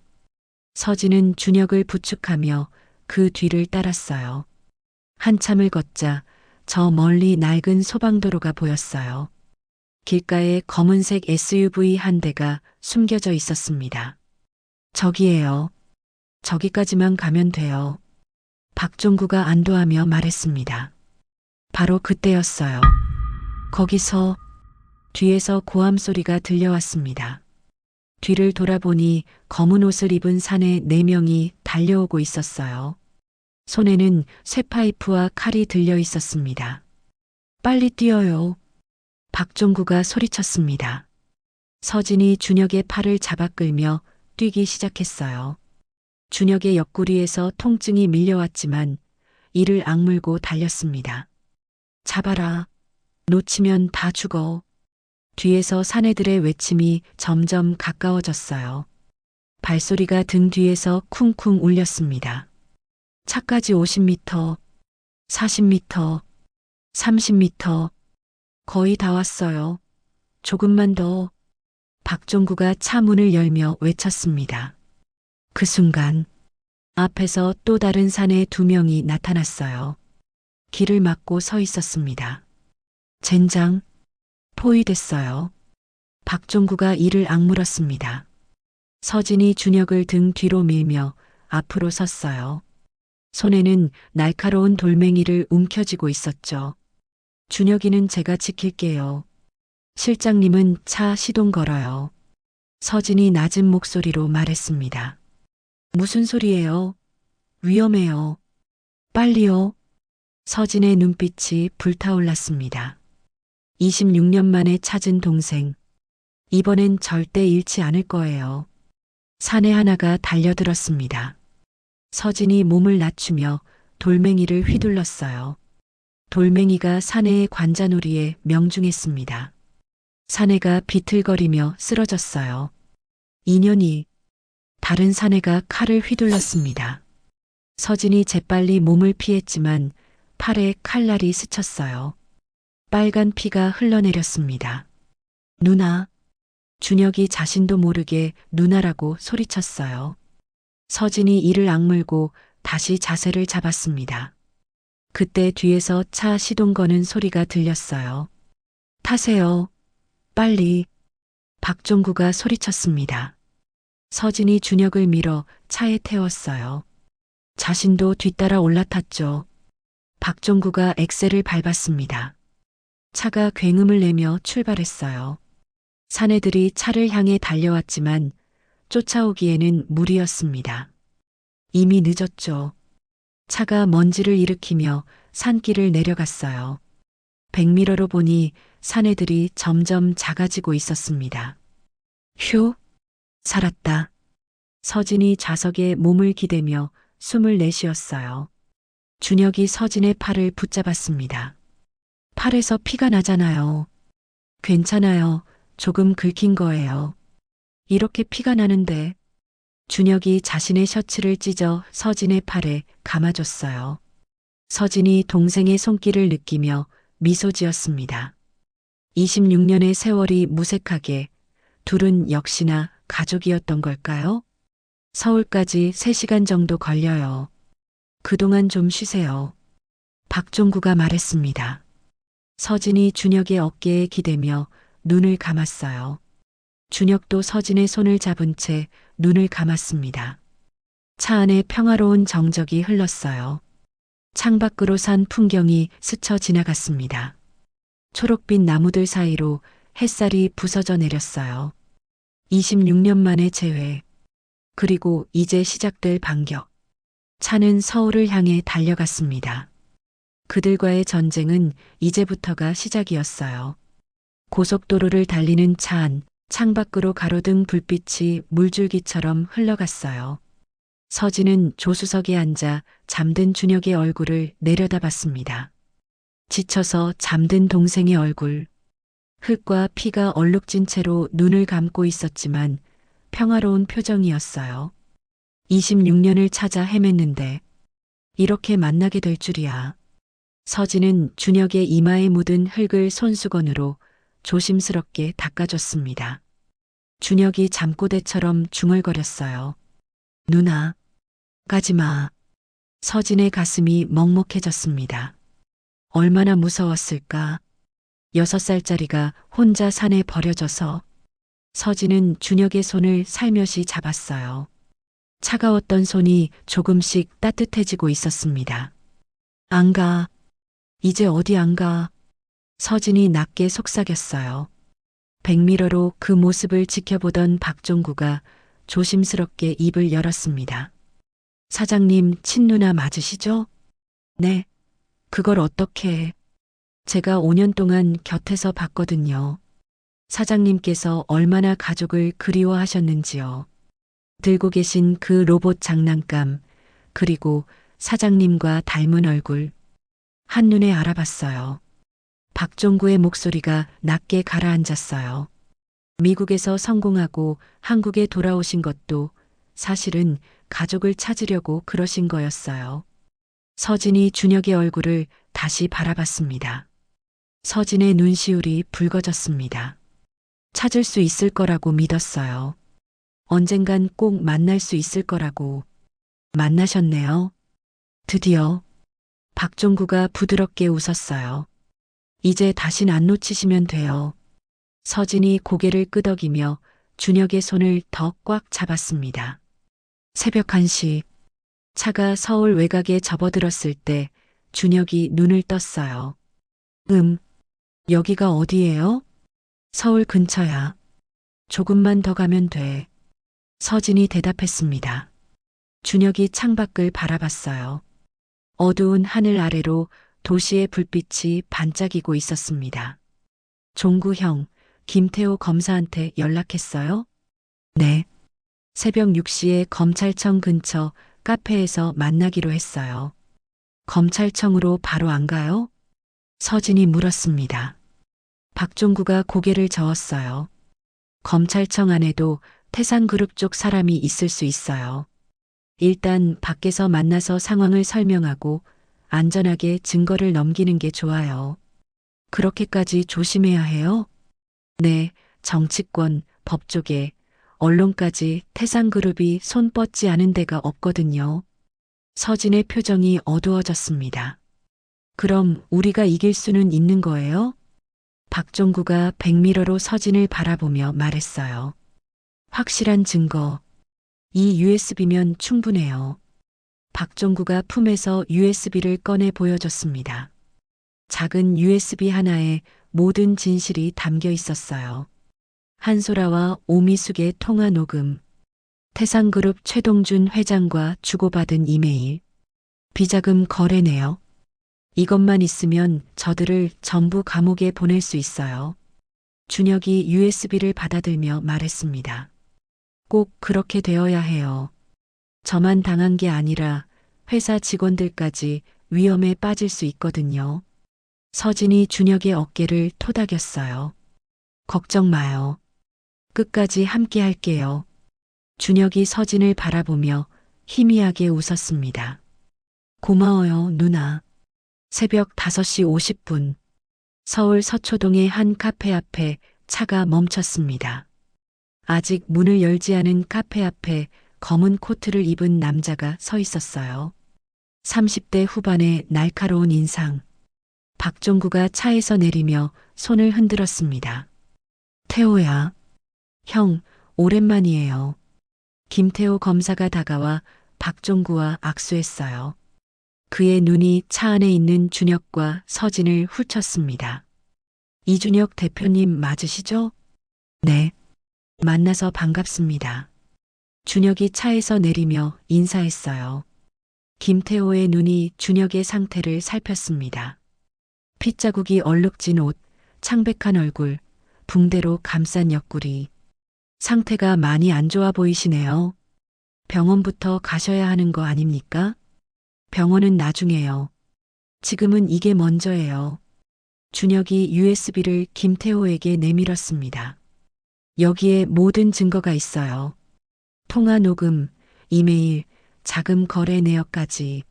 서진은 준혁을 부축하며 그 뒤를 따랐어요. 한참을 걷자 저 멀리 낡은 소방도로가 보였어요. 길가에 검은색 SUV 한 대가 숨겨져 있었습니다. 저기에요. 저기까지만 가면 돼요. 박종구가 안도하며 말했습니다. 바로 그때였어요. 거기서 뒤에서 고함 소리가 들려왔습니다. 뒤를 돌아보니 검은 옷을 입은 사내 4명이 달려오고 있었어요. 손에는 쇠파이프와 칼이 들려 있었습니다. 빨리 뛰어요. 박종구가 소리쳤습니다. 서진이 준혁의 팔을 잡아 끌며 뛰기 시작했어요. 준혁의 옆구리에서 통증이 밀려왔지만 이를 악물고 달렸습니다. 잡아라. 놓치면 다 죽어. 뒤에서 사내들의 외침이 점점 가까워졌어요. 발소리가 등 뒤에서 쿵쿵 울렸습니다. 차까지 50m, 40m, 30m. 거의 다 왔어요. 조금만 더. 박종구가 차 문을 열며 외쳤습니다. 그 순간 앞에서 또 다른 사내 2명이 나타났어요. 길을 막고 서 있었습니다. 젠장. 포위됐어요. 박종구가 이를 악물었습니다. 서진이 준혁을 등 뒤로 밀며 앞으로 섰어요. 손에는 날카로운 돌멩이를 움켜쥐고 있었죠. 준혁이는 제가 지킬게요. 실장님은 차 시동 걸어요. 서진이 낮은 목소리로 말했습니다. 무슨 소리예요? 위험해요. 빨리요. 서진의 눈빛이 불타올랐습니다. 26년 만에 찾은 동생. 이번엔 절대 잃지 않을 거예요. 사내 하나가 달려들었습니다. 서진이 몸을 낮추며 돌멩이를 휘둘렀어요. 돌멩이가 사내의 관자놀이에 명중했습니다. 사내가 비틀거리며 쓰러졌어요. 인연이. 다른 사내가 칼을 휘둘렀습니다. 서진이 재빨리 몸을 피했지만 팔에 칼날이 스쳤어요. 빨간 피가 흘러내렸습니다. 누나. 준혁이 자신도 모르게 누나라고 소리쳤어요. 서진이 이를 악물고 다시 자세를 잡았습니다. 그때 뒤에서 차 시동 거는 소리가 들렸어요. 타세요. 빨리. 박종구가 소리쳤습니다. 서진이 준혁을 밀어 차에 태웠어요. 자신도 뒤따라 올라탔죠. 박종구가 엑셀을 밟았습니다. 차가 굉음을 내며 출발했어요. 사내들이 차를 향해 달려왔지만 쫓아오기에는 무리였습니다. 이미 늦었죠. 차가 먼지를 일으키며 산길을 내려갔어요. 백미러로 보니 사내들이 점점 작아지고 있었습니다. 휴, 살았다. 서진이 좌석에 몸을 기대며 숨을 내쉬었어요. 준혁이 서진의 팔을 붙잡았습니다. 팔에서 피가 나잖아요. 괜찮아요. 조금 긁힌 거예요. 이렇게 피가 나는데. 준혁이 자신의 셔츠를 찢어 서진의 팔에 감아줬어요. 서진이 동생의 손길을 느끼며 미소 지었습니다. 26년의 세월이 무색하게 둘은 역시나 가족이었던 걸까요? 서울까지 3시간 정도 걸려요. 그동안 좀 쉬세요. 박종구가 말했습니다. 서진이 준혁의 어깨에 기대며 눈을 감았어요. 준혁도 서진의 손을 잡은 채 눈을 감았습니다. 차 안에 평화로운 정적이 흘렀어요. 창밖으로 산 풍경이 스쳐 지나갔습니다. 초록빛 나무들 사이로 햇살이 부서져 내렸어요. 26년 만의 재회. 그리고 이제 시작될 반격. 차는 서울을 향해 달려갔습니다. 그들과의 전쟁은 이제부터가 시작이었어요. 고속도로를 달리는 차 안, 창밖으로 가로등 불빛이 물줄기처럼 흘러갔어요. 서진은 조수석에 앉아 잠든 준혁의 얼굴을 내려다봤습니다. 지쳐서 잠든 동생의 얼굴. 흙과 피가 얼룩진 채로 눈을 감고 있었지만 평화로운 표정이었어요. 26년을 찾아 헤맸는데 이렇게 만나게 될 줄이야. 서진은 준혁의 이마에 묻은 흙을 손수건으로 조심스럽게 닦아줬습니다. 준혁이 잠꼬대처럼 중얼거렸어요. 누나, 가지마. 서진의 가슴이 먹먹해졌습니다. 얼마나 무서웠을까. 6살짜리가 혼자 산에 버려져서. 서진은 준혁의 손을 살며시 잡았어요. 차가웠던 손이 조금씩 따뜻해지고 있었습니다. 안 가. 이제 어디 안 가. 서진이 낮게 속삭였어요. 백미러로 그 모습을 지켜보던 박종구가 조심스럽게 입을 열었습니다. 사장님 친누나 맞으시죠? 네. 그걸 어떻게 해? 제가 5년 동안 곁에서 봤거든요. 사장님께서 얼마나 가족을 그리워하셨는지요. 들고 계신 그 로봇 장난감, 그리고 사장님과 닮은 얼굴. 한눈에 알아봤어요. 박종구의 목소리가 낮게 가라앉았어요. 미국에서 성공하고 한국에 돌아오신 것도 사실은 가족을 찾으려고 그러신 거였어요. 서진이 준혁의 얼굴을 다시 바라봤습니다. 서진의 눈시울이 붉어졌습니다. 찾을 수 있을 거라고 믿었어요. 언젠간 꼭 만날 수 있을 거라고. 만나셨네요. 드디어. 박종구가 부드럽게 웃었어요. 이제 다신 안 놓치시면 돼요. 서진이 고개를 끄덕이며 준혁의 손을 더 꽉 잡았습니다. 새벽 1시. 차가 서울 외곽에 접어들었을 때 준혁이 눈을 떴어요. 여기가 어디예요? 서울 근처야. 조금만 더 가면 돼. 서진이 대답했습니다. 준혁이 창밖을 바라봤어요. 어두운 하늘 아래로 도시의 불빛이 반짝이고 있었습니다. 종구 형, 김태호 검사한테 연락했어요? 네. 새벽 6시에 검찰청 근처 카페에서 만나기로 했어요. 검찰청으로 바로 안 가요? 서진이 물었습니다. 박종구가 고개를 저었어요. 검찰청 안에도 태산그룹 쪽 사람이 있을 수 있어요. 일단 밖에서 만나서 상황을 설명하고 안전하게 증거를 넘기는 게 좋아요. 그렇게까지 조심해야 해요? 네, 정치권, 법조계, 언론까지 태산그룹이 손 뻗지 않은 데가 없거든요. 서진의 표정이 어두워졌습니다. 그럼 우리가 이길 수는 있는 거예요? 박종구가 백미러로 서진을 바라보며 말했어요. 확실한 증거. 이 USB면 충분해요. 박종구가 품에서 USB를 꺼내 보여줬습니다. 작은 USB 하나에 모든 진실이 담겨 있었어요. 한소라와 오미숙의 통화 녹음, 태상그룹 최동준 회장과 주고받은 이메일, 비자금 거래 내역. 이것만 있으면 저들을 전부 감옥에 보낼 수 있어요. 준혁이 USB를 받아들며 말했습니다. 꼭 그렇게 되어야 해요. 저만 당한 게 아니라 회사 직원들까지 위험에 빠질 수 있거든요. 서진이 준혁의 어깨를 토닥였어요. 걱정 마요. 끝까지 함께 할게요. 준혁이 서진을 바라보며 희미하게 웃었습니다. 고마워요, 누나. 새벽 5시 50분. 서울 서초동의 한 카페 앞에 차가 멈췄습니다. 아직 문을 열지 않은 카페 앞에 검은 코트를 입은 남자가 서 있었어요. 30대 후반의 날카로운 인상. 박종구가 차에서 내리며 손을 흔들었습니다. 태호야. 형, 오랜만이에요. 김태호 검사가 다가와 박종구와 악수했어요. 그의 눈이 차 안에 있는 준혁과 서진을 훑쳤습니다. 이준혁 대표님 맞으시죠? 네. 만나서 반갑습니다. 준혁이 차에서 내리며 인사했어요. 김태호의 눈이 준혁의 상태를 살폈습니다. 핏자국이 얼룩진 옷, 창백한 얼굴, 붕대로 감싼 옆구리. 상태가 많이 안 좋아 보이시네요. 병원부터 가셔야 하는 거 아닙니까? 병원은 나중에요. 지금은 이게 먼저예요. 준혁이 USB를 김태호에게 내밀었습니다. 여기에 모든 증거가 있어요. 통화 녹음, 이메일, 자금 거래 내역까지.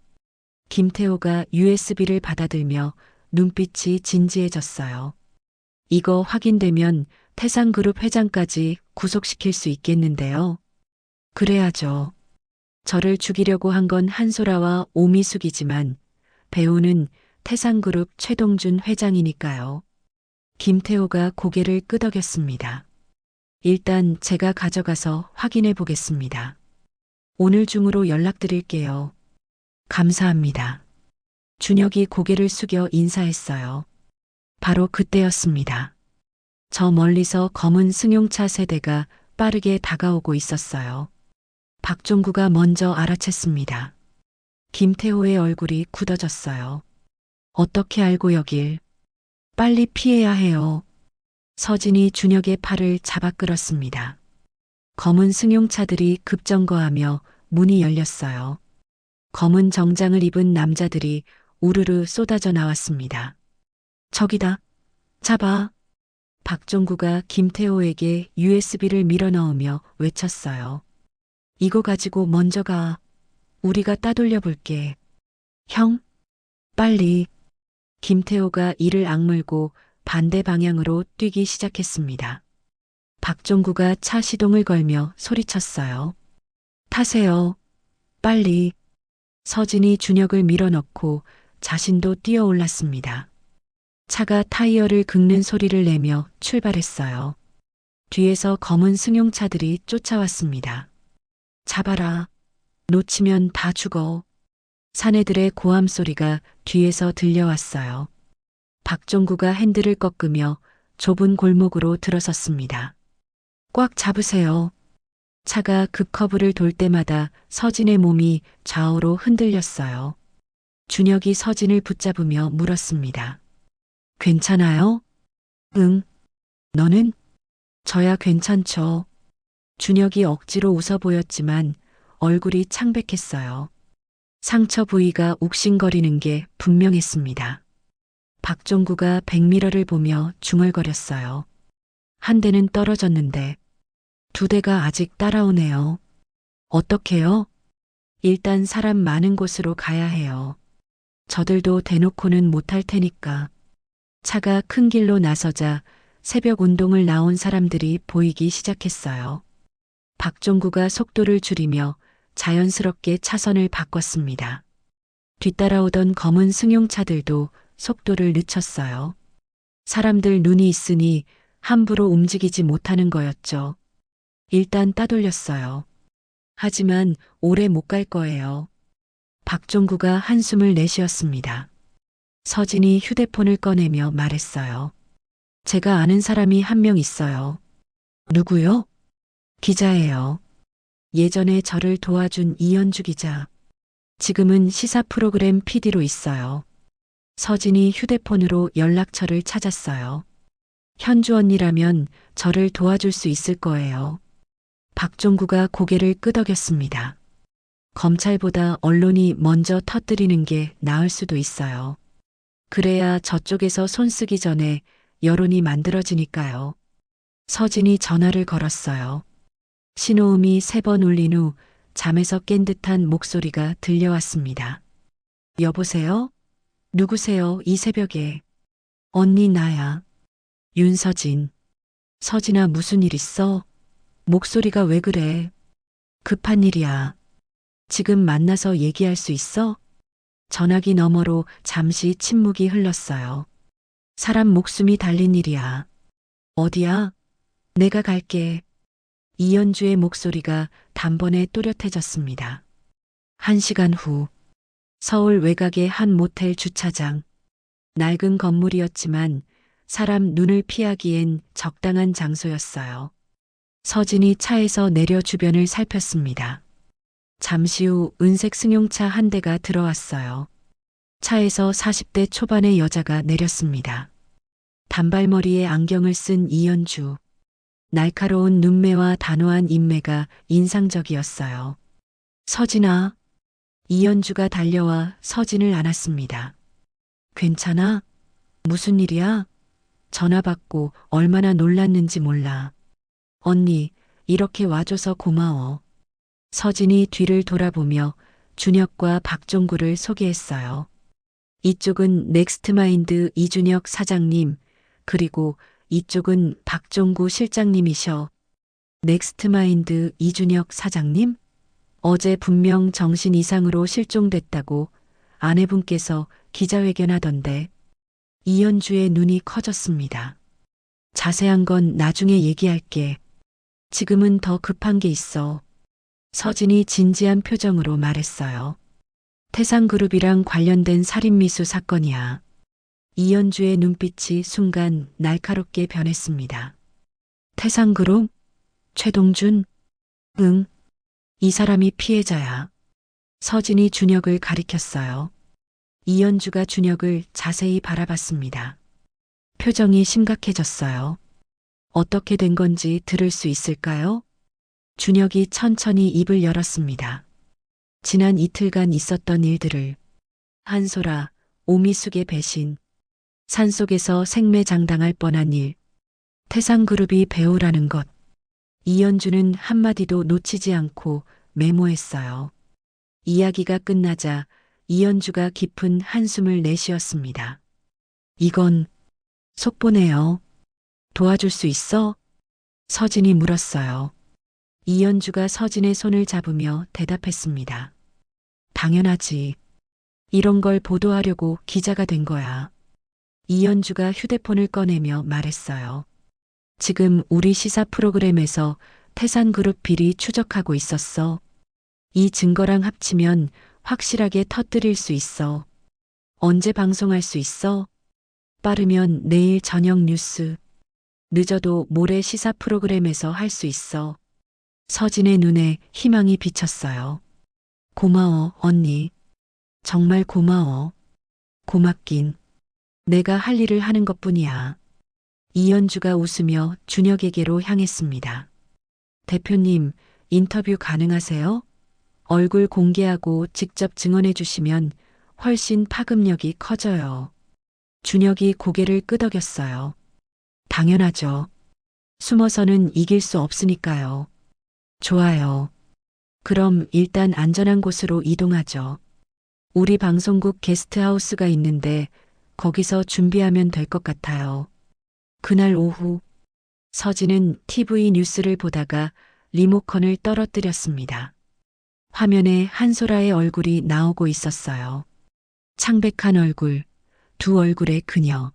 김태호가 USB를 받아들며 눈빛이 진지해졌어요. 이거 확인되면 태상그룹 회장까지 구속시킬 수 있겠는데요. 그래야죠. 저를 죽이려고 한 건 한소라와 오미숙이지만 배우는 태상그룹 최동준 회장이니까요. 김태호가 고개를 끄덕였습니다. 일단 제가 가져가서 확인해 보겠습니다. 오늘 중으로 연락드릴게요. 감사합니다. 준혁이 고개를 숙여 인사했어요. 바로 그때였습니다. 저 멀리서 검은 승용차 세대가 빠르게 다가오고 있었어요. 박종구가 먼저 알아챘습니다. 김태호의 얼굴이 굳어졌어요. 어떻게 알고 여길? 빨리 피해야 해요. 서진이 준혁의 팔을 잡아 끌었습니다. 검은 승용차들이 급정거하며 문이 열렸어요. 검은 정장을 입은 남자들이 우르르 쏟아져 나왔습니다. 저기다. 잡아. 박종구가 김태호에게 USB를 밀어넣으며 외쳤어요. 이거 가지고 먼저 가. 우리가 따돌려 볼게. 형? 빨리. 김태호가 이를 악물고 반대 방향으로 뛰기 시작했습니다. 박종구가 차 시동을 걸며 소리쳤어요. 타세요. 빨리. 서진이 준혁을 밀어넣고 자신도 뛰어올랐습니다. 차가 타이어를 긁는 소리를 내며 출발했어요. 뒤에서 검은 승용차들이 쫓아왔습니다. 잡아라. 놓치면 다 죽어. 사내들의 고함 소리가 뒤에서 들려왔어요. 박종구가 핸들을 꺾으며 좁은 골목으로 들어섰습니다. 꽉 잡으세요. 차가 급커브를 돌 때마다 서진의 몸이 좌우로 흔들렸어요. 준혁이 서진을 붙잡으며 물었습니다. 괜찮아요? 응. 너는? 저야 괜찮죠. 준혁이 억지로 웃어 보였지만 얼굴이 창백했어요. 상처 부위가 욱신거리는 게 분명했습니다. 박종구가 백미러를 보며 중얼거렸어요. 한 대는 떨어졌는데 두 대가 아직 따라오네요. 어떡해요? 일단 사람 많은 곳으로 가야 해요. 저들도 대놓고는 못할 테니까. 차가 큰 길로 나서자 새벽 운동을 나온 사람들이 보이기 시작했어요. 박종구가 속도를 줄이며 자연스럽게 차선을 바꿨습니다. 뒤따라오던 검은 승용차들도 속도를 늦췄어요. 사람들 눈이 있으니 함부로 움직이지 못하는 거였죠. 일단 따돌렸어요. 하지만 오래 못 갈 거예요. 박종구가 한숨을 내쉬었습니다. 서진이 휴대폰을 꺼내며 말했어요. 제가 아는 사람이 한 명 있어요. 누구요? 기자예요. 예전에 저를 도와준 이현주 기자. 지금은 시사 프로그램 PD로 있어요. 서진이 휴대폰으로 연락처를 찾았어요. 현주 언니라면 저를 도와줄 수 있을 거예요. 박종구가 고개를 끄덕였습니다. 검찰보다 언론이 먼저 터뜨리는 게 나을 수도 있어요. 그래야 저쪽에서 손 쓰기 전에 여론이 만들어지니까요. 서진이 전화를 걸었어요. 신호음이 3번 울린 후 잠에서 깬 듯한 목소리가 들려왔습니다. 여보세요? 누구세요? 이 새벽에. 언니 나야. 윤서진. 서진아 무슨 일 있어? 목소리가 왜 그래? 급한 일이야. 지금 만나서 얘기할 수 있어? 전화기 너머로 잠시 침묵이 흘렀어요. 사람 목숨이 달린 일이야. 어디야? 내가 갈게. 이현주의 목소리가 단번에 또렷해졌습니다. 1시간 후 서울 외곽의 한 모텔 주차장. 낡은 건물이었지만 사람 눈을 피하기엔 적당한 장소였어요. 서진이 차에서 내려 주변을 살폈습니다. 잠시 후 은색 승용차 한 대가 들어왔어요. 차에서 40대 초반의 여자가 내렸습니다. 단발머리에 안경을 쓴 이연주. 날카로운 눈매와 단호한 인매가 인상적이었어요. 서진아. 이연주가 달려와 서진을 안았습니다. 괜찮아? 무슨 일이야? 전화 받고 얼마나 놀랐는지 몰라. 언니, 이렇게 와줘서 고마워. 서진이 뒤를 돌아보며 준혁과 박종구를 소개했어요. 이쪽은 넥스트마인드 이준혁 사장님, 그리고 이쪽은 박종구 실장님이셔. 넥스트마인드 이준혁 사장님? 어제 분명 정신 이상으로 실종됐다고 아내분께서 기자회견하던데. 이연주의 눈이 커졌습니다. 자세한 건 나중에 얘기할게. 지금은 더 급한 게 있어. 서진이 진지한 표정으로 말했어요. 태상그룹이랑 관련된 살인미수 사건이야. 이연주의 눈빛이 순간 날카롭게 변했습니다. 태상그룹? 최동준? 응. 이 사람이 피해자야. 서진이 준혁을 가리켰어요. 이연주가 준혁을 자세히 바라봤습니다. 표정이 심각해졌어요. 어떻게 된 건지 들을 수 있을까요? 준혁이 천천히 입을 열었습니다. 지난 이틀간 있었던 일들을. 한소라, 오미숙의 배신, 산속에서 생매장당할 뻔한 일, 태상그룹이 배우라는 것. 이연주는 한마디도 놓치지 않고 메모했어요. 이야기가 끝나자 이연주가 깊은 한숨을 내쉬었습니다. 이건 속보네요. 도와줄 수 있어? 서진이 물었어요. 이연주가 서진의 손을 잡으며 대답했습니다. 당연하지. 이런 걸 보도하려고 기자가 된 거야. 이연주가 휴대폰을 꺼내며 말했어요. 지금 우리 시사 프로그램에서 태산그룹 비리 추적하고 있었어. 이 증거랑 합치면 확실하게 터뜨릴 수 있어. 언제 방송할 수 있어? 빠르면 내일 저녁 뉴스. 늦어도 모레 시사 프로그램에서 할 수 있어. 서진의 눈에 희망이 비쳤어요. 고마워, 언니. 정말 고마워. 고맙긴. 내가 할 일을 하는 것뿐이야. 이연주가 웃으며 준혁에게로 향했습니다. 대표님, 인터뷰 가능하세요? 얼굴 공개하고 직접 증언해 주시면 훨씬 파급력이 커져요. 준혁이 고개를 끄덕였어요. 당연하죠. 숨어서는 이길 수 없으니까요. 좋아요. 그럼 일단 안전한 곳으로 이동하죠. 우리 방송국 게스트하우스가 있는데 거기서 준비하면 될 것 같아요. 그날 오후 서진은 TV 뉴스를 보다가 리모컨을 떨어뜨렸습니다. 화면에 한소라의 얼굴이 나오고 있었어요. 창백한 얼굴, 두 얼굴의 그녀.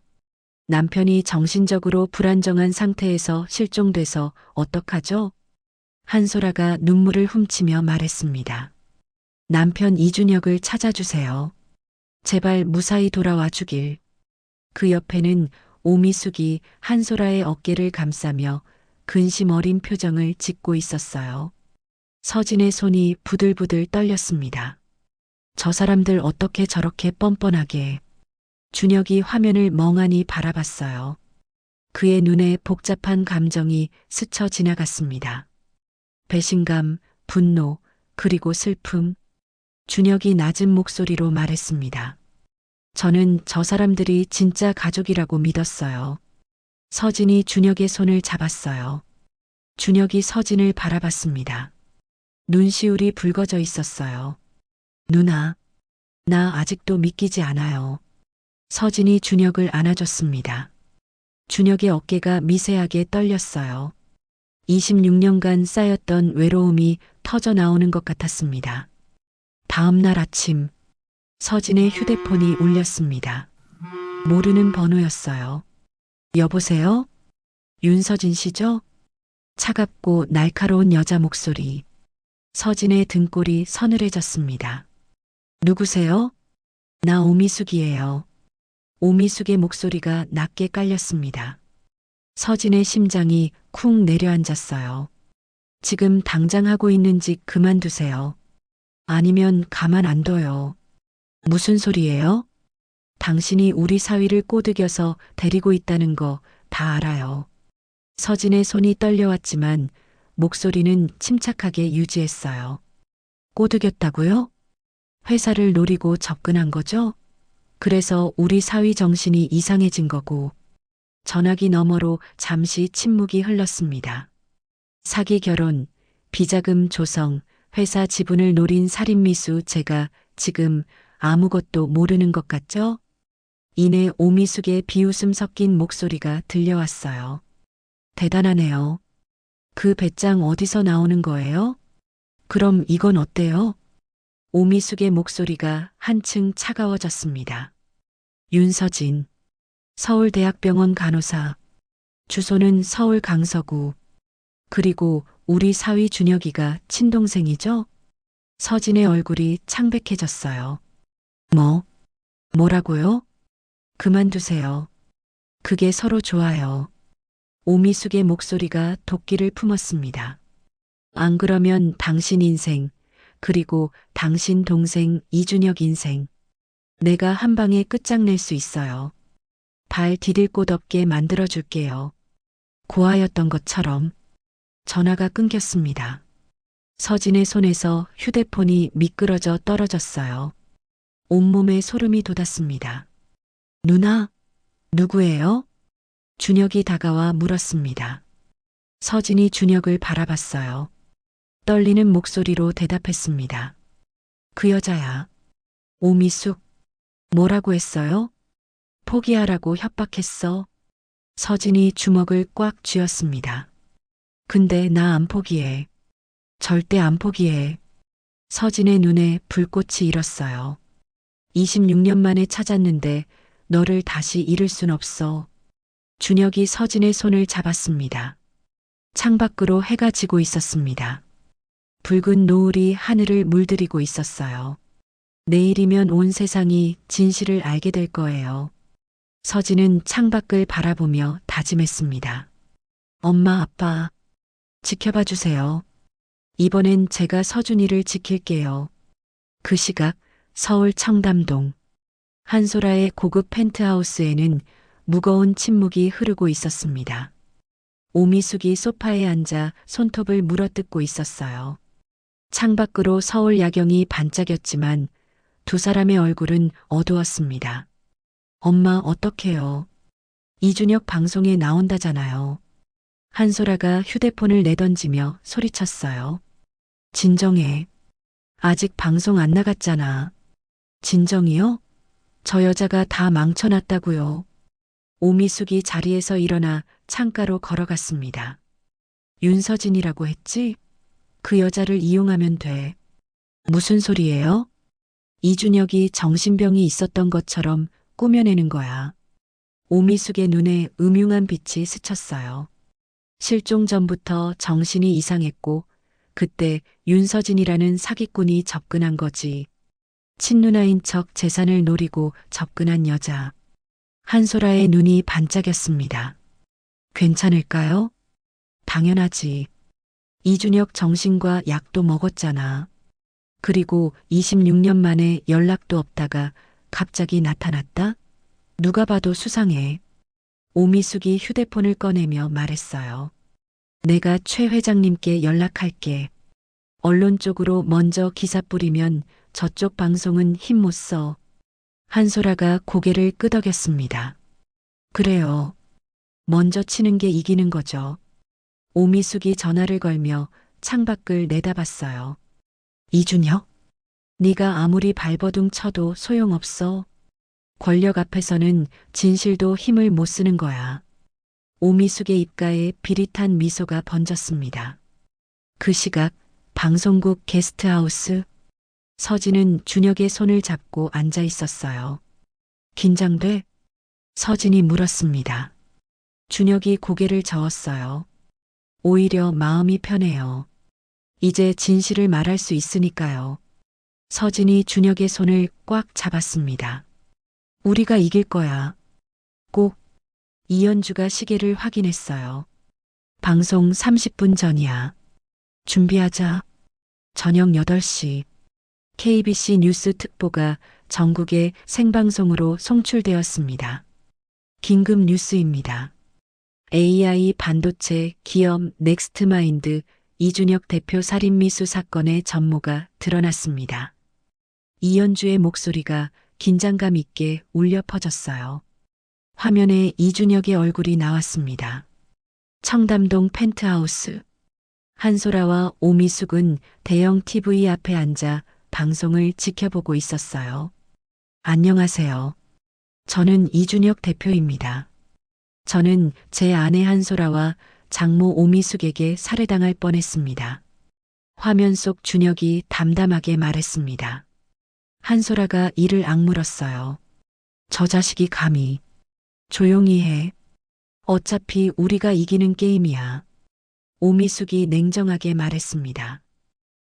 남편이 정신적으로 불안정한 상태에서 실종돼서 어떡하죠? 한소라가 눈물을 훔치며 말했습니다. 남편 이준혁을 찾아주세요. 제발 무사히 돌아와 주길. 그 옆에는 오미숙이 한소라의 어깨를 감싸며 근심 어린 표정을 짓고 있었어요. 서진의 손이 부들부들 떨렸습니다. 저 사람들 어떻게 저렇게 뻔뻔하게. 준혁이 화면을 멍하니 바라봤어요. 그의 눈에 복잡한 감정이 스쳐 지나갔습니다. 배신감, 분노, 그리고 슬픔. 준혁이 낮은 목소리로 말했습니다. 저는 저 사람들이 진짜 가족이라고 믿었어요. 서진이 준혁의 손을 잡았어요. 준혁이 서진을 바라봤습니다. 눈시울이 붉어져 있었어요. 누나, 나 아직도 믿기지 않아요. 서진이 준혁을 안아줬습니다. 준혁의 어깨가 미세하게 떨렸어요. 26년간 쌓였던 외로움이 터져 나오는 것 같았습니다. 다음 날 아침, 서진의 휴대폰이 울렸습니다. 모르는 번호였어요. 여보세요? 윤서진 씨죠? 차갑고 날카로운 여자 목소리. 서진의 등골이 서늘해졌습니다. 누구세요? 나 오미숙이에요. 오미숙의 목소리가 낮게 깔렸습니다. 서진의 심장이 쿵 내려앉았어요. 지금 당장 하고 있는 짓 그만두세요. 아니면 가만 안 둬요. 무슨 소리예요? 당신이 우리 사위를 꼬드겨서 데리고 있다는 거 다 알아요. 서진의 손이 떨려왔지만 목소리는 침착하게 유지했어요. 꼬드겼다고요? 회사를 노리고 접근한 거죠? 그래서 우리 사위 정신이 이상해진 거고. 전화기 너머로 잠시 침묵이 흘렀습니다. 사기 결혼, 비자금 조성, 회사 지분을 노린 살인미수 제가 지금 아무것도 모르는 것 같죠? 이내 오미숙의 비웃음 섞인 목소리가 들려왔어요. 대단하네요. 그 배짱 어디서 나오는 거예요? 그럼 이건 어때요? 오미숙의 목소리가 한층 차가워졌습니다. 윤서진, 서울대학병원 간호사, 주소는 서울 강서구, 그리고 우리 사위 준혁이가 친동생이죠? 서진의 얼굴이 창백해졌어요. 뭐라고요? 그만두세요. 그게 서로 좋아요. 오미숙의 목소리가 도끼를 품었습니다. 안 그러면 당신 인생, 그리고 당신 동생 이준혁 인생, 내가 한 방에 끝장낼 수 있어요. 발 디딜 곳 없게 만들어줄게요. 고하였던 것처럼. 전화가 끊겼습니다. 서진의 손에서 휴대폰이 미끄러져 떨어졌어요. 온몸에 소름이 돋았습니다. 누나, 누구예요? 준혁이 다가와 물었습니다. 서진이 준혁을 바라봤어요. 떨리는 목소리로 대답했습니다. 그 여자야. 오미숙. 뭐라고 했어요? 포기하라고 협박했어. 서진이 주먹을 꽉 쥐었습니다. 근데 나 안 포기해. 절대 안 포기해. 서진의 눈에 불꽃이 일었어요. 26년 만에 찾았는데 너를 다시 잃을 순 없어. 준혁이 서진의 손을 잡았습니다. 창밖으로 해가 지고 있었습니다. 붉은 노을이 하늘을 물들이고 있었어요. 내일이면 온 세상이 진실을 알게 될 거예요. 서진은 창밖을 바라보며 다짐했습니다. 엄마, 아빠, 지켜봐 주세요. 이번엔 제가 서준이를 지킬게요. 그 시각 서울 청담동 한소라의 고급 펜트하우스에는 무거운 침묵이 흐르고 있었습니다. 오미숙이 소파에 앉아 손톱을 물어뜯고 있었어요. 창밖으로 서울 야경이 반짝였지만 두 사람의 얼굴은 어두웠습니다. 엄마 어떡해요? 이준혁 방송에 나온다잖아요. 한소라가 휴대폰을 내던지며 소리쳤어요. 진정해. 아직 방송 안 나갔잖아. 진정이요? 저 여자가 다 망쳐놨다고요. 오미숙이 자리에서 일어나 창가로 걸어갔습니다. 윤서진이라고 했지? 그 여자를 이용하면 돼. 무슨 소리예요? 이준혁이 정신병이 있었던 것처럼 꾸며내는 거야. 오미숙의 눈에 음흉한 빛이 스쳤어요. 실종 전부터 정신이 이상했고 그때 윤서진이라는 사기꾼이 접근한 거지. 친누나인 척 재산을 노리고 접근한 여자. 한소라의 눈이 반짝였습니다. 괜찮을까요? 당연하지. 이준혁 정신과 약도 먹었잖아. 그리고 26년 만에 연락도 없다가 갑자기 나타났다? 누가 봐도 수상해. 오미숙이 휴대폰을 꺼내며 말했어요. 내가 최 회장님께 연락할게. 언론 쪽으로 먼저 기사 뿌리면 저쪽 방송은 힘 못 써. 한소라가 고개를 끄덕였습니다. 그래요. 먼저 치는 게 이기는 거죠. 오미숙이 전화를 걸며 창밖을 내다봤어요. 이준혁? 네가 아무리 발버둥 쳐도 소용없어. 권력 앞에서는 진실도 힘을 못 쓰는 거야. 오미숙의 입가에 비릿한 미소가 번졌습니다. 그 시각 방송국 게스트하우스. 서진은 준혁의 손을 잡고 앉아 있었어요. 긴장돼? 서진이 물었습니다. 준혁이 고개를 저었어요. 오히려 마음이 편해요. 이제 진실을 말할 수 있으니까요. 서진이 준혁의 손을 꽉 잡았습니다. 우리가 이길 거야. 꼭. 이현주가 시계를 확인했어요. 방송 30분 전이야. 준비하자. 저녁 8시. KBC 뉴스 특보가 전국에 생방송으로 송출되었습니다. 긴급 뉴스입니다. AI 반도체 기업 넥스트마인드 이준혁 대표 살인미수 사건의 전모가 드러났습니다. 이연주의 목소리가 긴장감 있게 울려 퍼졌어요. 화면에 이준혁의 얼굴이 나왔습니다. 청담동 펜트하우스. 한소라와 오미숙은 대형 TV 앞에 앉아 방송을 지켜보고 있었어요. 안녕하세요. 저는 이준혁 대표입니다. 저는 제 아내 한소라와 장모 오미숙에게 살해당할 뻔했습니다. 화면 속 준혁이 담담하게 말했습니다. 한소라가 이를 악물었어요. 저 자식이 감히. 조용히 해. 어차피 우리가 이기는 게임이야. 오미숙이 냉정하게 말했습니다.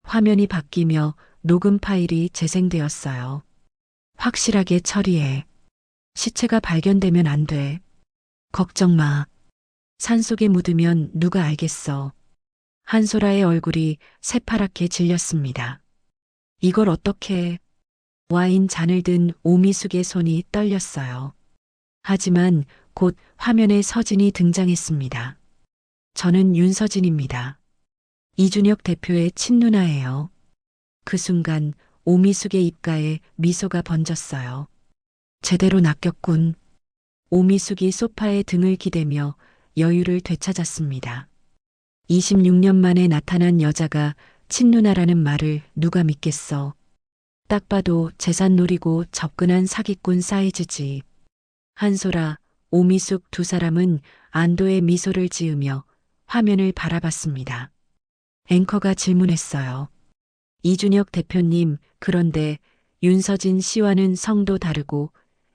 화면이 바뀌며 녹음 파일이 재생되었어요. 확실하게 처리해. 시체가 발견되면 안 돼. 걱정 마. 산속에 묻으면 누가 알겠어. 한소라의 얼굴이 새파랗게 질렸습니다. 이걸 어떻게... 와인 잔을 든 오미숙의 손이 떨렸어요. 하지만 곧 화면에 서진이 등장했습니다. 저는 윤서진입니다. 이준혁 대표의 친누나예요. 그 순간 오미숙의 입가에 미소가 번졌어요. 제대로 낚였군. 오미숙이 소파에 등을 기대며 여유를 되찾았습니다. 26년 만에 나타난 여자가 친누나라는 말을 누가 믿겠어. 딱 봐도 재산 노리고 접근한 사기꾼 사이즈지. 한소라, 오미숙 두 사람은 안도의 미소를 지으며 화면을 바라봤습니다. 앵커가 질문했어요. 이준혁 대표님, 그런데 윤서진 씨와는 성도 다르고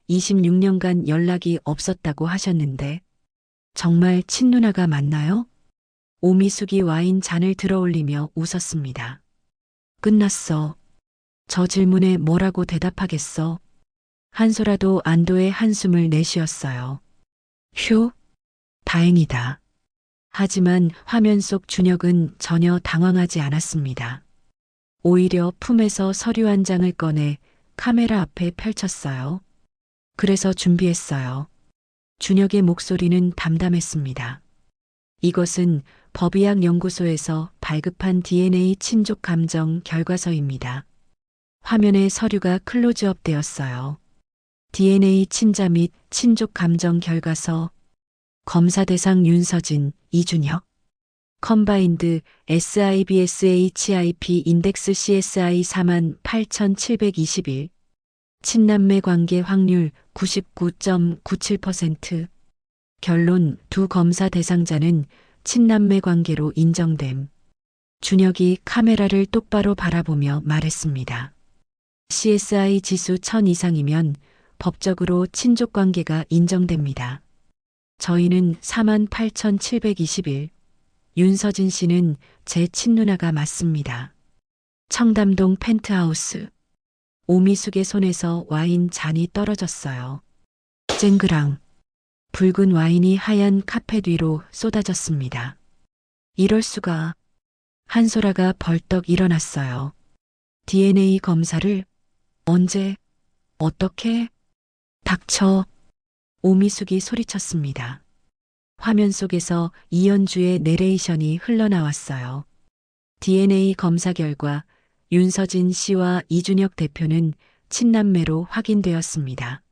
26년간 연락이 없었다고 하셨는데 정말 친누나가 맞나요? 오미숙이 와인 잔을 들어올리며 웃었습니다. 끝났어. 저 질문에 뭐라고 대답하겠어? 한소라도 안도의 한숨을 내쉬었어요. 휴, 다행이다. 하지만 화면 속 준혁은 전혀 당황하지 않았습니다. 오히려 품에서 서류 한 장을 꺼내 카메라 앞에 펼쳤어요. 그래서 준비했어요. 준혁의 목소리는 담담했습니다. 이것은 법의학 연구소에서 발급한 DNA 친족 감정 결과서입니다. 화면에 서류가 클로즈업 되었어요. DNA 친자 및 친족 감정 결과서. 검사 대상 윤서진, 이준혁. 컴바인드 SIBSHIP 인덱스 CSI 48,721. 친남매 관계 확률 99.97%. 결론 두 검사 대상자는 친남매 관계로 인정됨. 준혁이 카메라를 똑바로 바라보며 말했습니다. CSI 지수 1000 이상이면 법적으로 친족 관계가 인정됩니다. 저희는 48,721. 윤서진 씨는 제 친누나가 맞습니다. 청담동 펜트하우스. 오미숙의 손에서 와인 잔이 떨어졌어요. 쨍그랑. 붉은 와인이 하얀 카펫 위로 쏟아졌습니다. 이럴 수가. 한소라가 벌떡 일어났어요. DNA 검사를? 언제? 어떻게? 닥쳐. 오미숙이 소리쳤습니다. 화면 속에서 이연주의 내레이션이 흘러나왔어요. DNA 검사 결과 윤서진 씨와 이준혁 대표는 친남매로 확인되었습니다.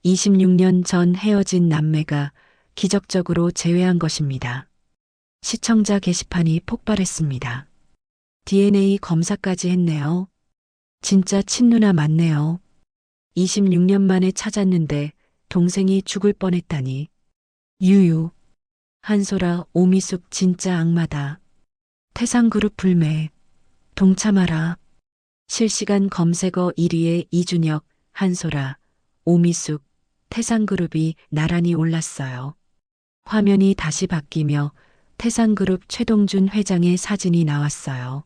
26년 전 헤어진 남매가 기적적으로 재회한 것입니다. 시청자 게시판이 폭발했습니다. DNA 검사까지 했네요. 진짜 친누나 맞네요. 26년 만에 찾았는데 동생이 죽을 뻔했다니. 유유. 한소라, 오미숙 진짜 악마다. 태상그룹 불매. 동참하라. 실시간 검색어 1위에 이준혁, 한소라, 오미숙, 태상그룹이 나란히 올랐어요. 화면이 다시 바뀌며 태상그룹 최동준 회장의 사진이 나왔어요.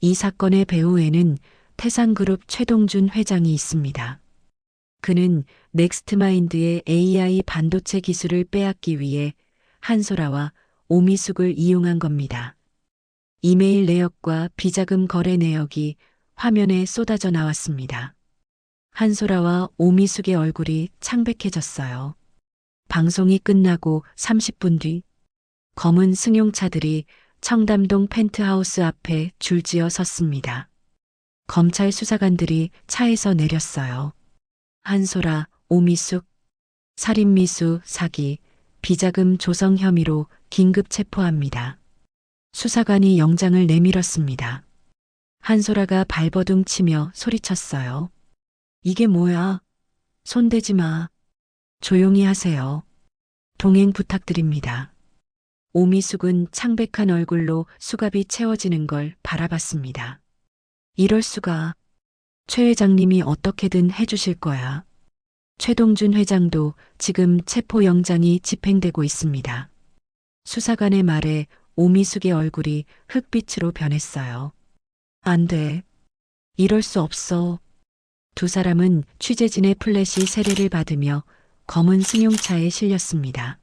이 사건의 배후에는 태상그룹 최동준 회장이 있습니다. 그는 넥스트마인드의 AI 반도체 기술을 빼앗기 위해 한소라와 오미숙을 이용한 겁니다. 이메일 내역과 비자금 거래 내역이 화면에 쏟아져 나왔습니다. 한소라와 오미숙의 얼굴이 창백해졌어요. 방송이 끝나고 30분 뒤 검은 승용차들이 청담동 펜트하우스 앞에 줄지어 섰습니다. 검찰 수사관들이 차에서 내렸어요. 한소라, 오미숙, 살인미수, 사기, 비자금 조성 혐의로 긴급 체포합니다. 수사관이 영장을 내밀었습니다. 한소라가 발버둥 치며 소리쳤어요. 이게 뭐야? 손대지 마. 조용히 하세요. 동행 부탁드립니다. 오미숙은 창백한 얼굴로 수갑이 채워지는 걸 바라봤습니다. 이럴 수가. 최 회장님이 어떻게든 해주실 거야. 최동준 회장도 지금 체포영장이 집행되고 있습니다. 수사관의 말에 오미숙의 얼굴이 흑빛으로 변했어요. 안 돼. 이럴 수 없어. 두 사람은 취재진의 플래시 세례를 받으며 검은 승용차에 실렸습니다.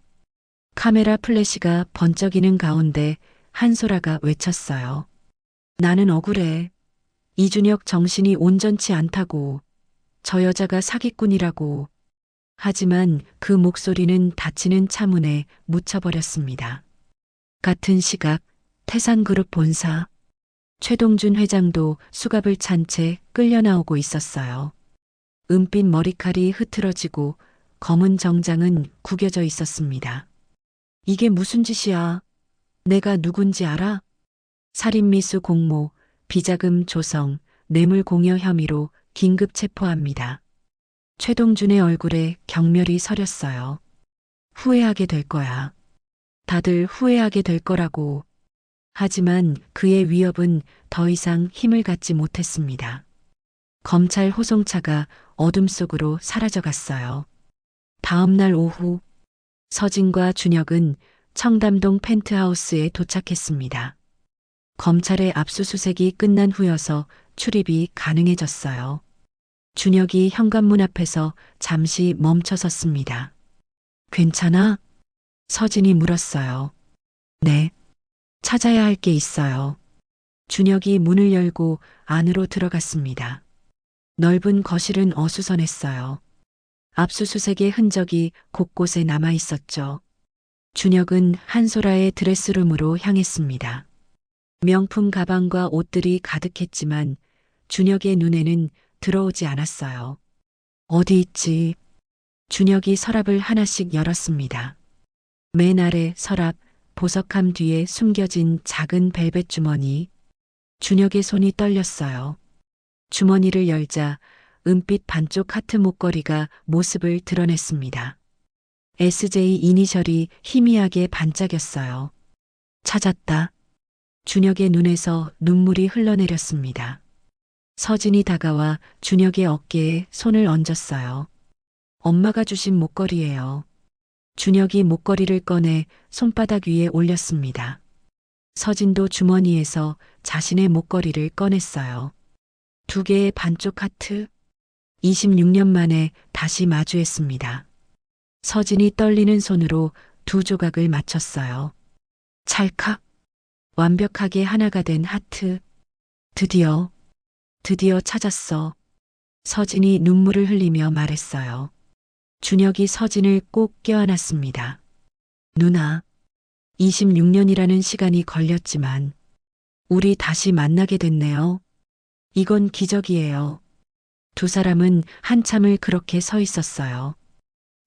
카메라 플래시가 번쩍이는 가운데 한소라가 외쳤어요. 나는 억울해. 이준혁 정신이 온전치 않다고. 저 여자가 사기꾼이라고. 하지만 그 목소리는 닫히는 차문에 묻혀버렸습니다. 같은 시각 태산그룹 본사 최동준 회장도 수갑을 찬 채 끌려 나오고 있었어요. 은빛 머리칼이 흐트러지고 검은 정장은 구겨져 있었습니다. 이게 무슨 짓이야? 내가 누군지 알아? 살인미수 공모, 비자금 조성, 뇌물공여 혐의로 긴급 체포합니다. 최동준의 얼굴에 경멸이 서렸어요. 후회하게 될 거야. 다들 후회하게 될 거라고. 하지만 그의 위협은 더 이상 힘을 갖지 못했습니다. 검찰 호송차가 어둠 속으로 사라져갔어요. 다음 날 오후 서진과 준혁은 청담동 펜트하우스에 도착했습니다. 검찰의 압수수색이 끝난 후여서 출입이 가능해졌어요. 준혁이 현관문 앞에서 잠시 멈춰섰습니다. 괜찮아? 서진이 물었어요. 네. 찾아야 할 게 있어요. 준혁이 문을 열고 안으로 들어갔습니다. 넓은 거실은 어수선했어요. 압수수색의 흔적이 곳곳에 남아 있었죠. 준혁은 한소라의 드레스룸으로 향했습니다. 명품 가방과 옷들이 가득했지만 준혁의 눈에는 들어오지 않았어요. 어디 있지? 준혁이 서랍을 하나씩 열었습니다. 맨 아래 서랍, 보석함 뒤에 숨겨진 작은 벨벳 주머니. 준혁의 손이 떨렸어요. 주머니를 열자 은빛 반쪽 하트 목걸이가 모습을 드러냈습니다. SJ 이니셜이 희미하게 반짝였어요. 찾았다. 준혁의 눈에서 눈물이 흘러내렸습니다. 서진이 다가와 준혁의 어깨에 손을 얹었어요. 엄마가 주신 목걸이예요. 준혁이 목걸이를 꺼내 손바닥 위에 올렸습니다. 서진도 주머니에서 자신의 목걸이를 꺼냈어요. 두 개의 반쪽 하트. 26년 만에 다시 마주했습니다. 서진이 떨리는 손으로 두 조각을 맞췄어요. 찰칵. 완벽하게 하나가 된 하트. 드디어 찾았어. 서진이 눈물을 흘리며 말했어요. 준혁이 서진을 꼭 껴안았습니다. 누나, 26년이라는 시간이 걸렸지만 우리 다시 만나게 됐네요. 이건 기적이에요. 두 사람은 한참을 그렇게 서 있었어요.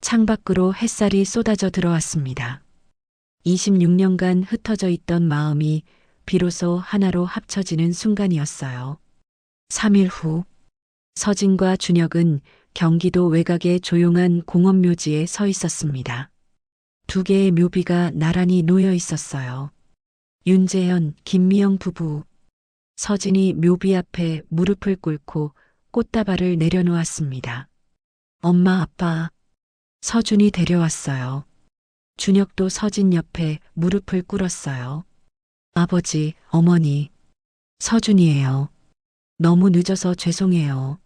창밖으로 햇살이 쏟아져 들어왔습니다. 26년간 흩어져 있던 마음이 비로소 하나로 합쳐지는 순간이었어요. 3일 후 서진과 준혁은 경기도 외곽의 조용한 공원묘지에 서 있었습니다. 두 개의 묘비가 나란히 놓여 있었어요. 윤재현, 김미영 부부. 서진이 묘비 앞에 무릎을 꿇고 꽃다발을 내려놓았습니다. 엄마, 아빠. 서준이 데려왔어요. 준혁도 서진 옆에 무릎을 꿇었어요. 아버지, 어머니. 서준이에요. 너무 늦어서 죄송해요.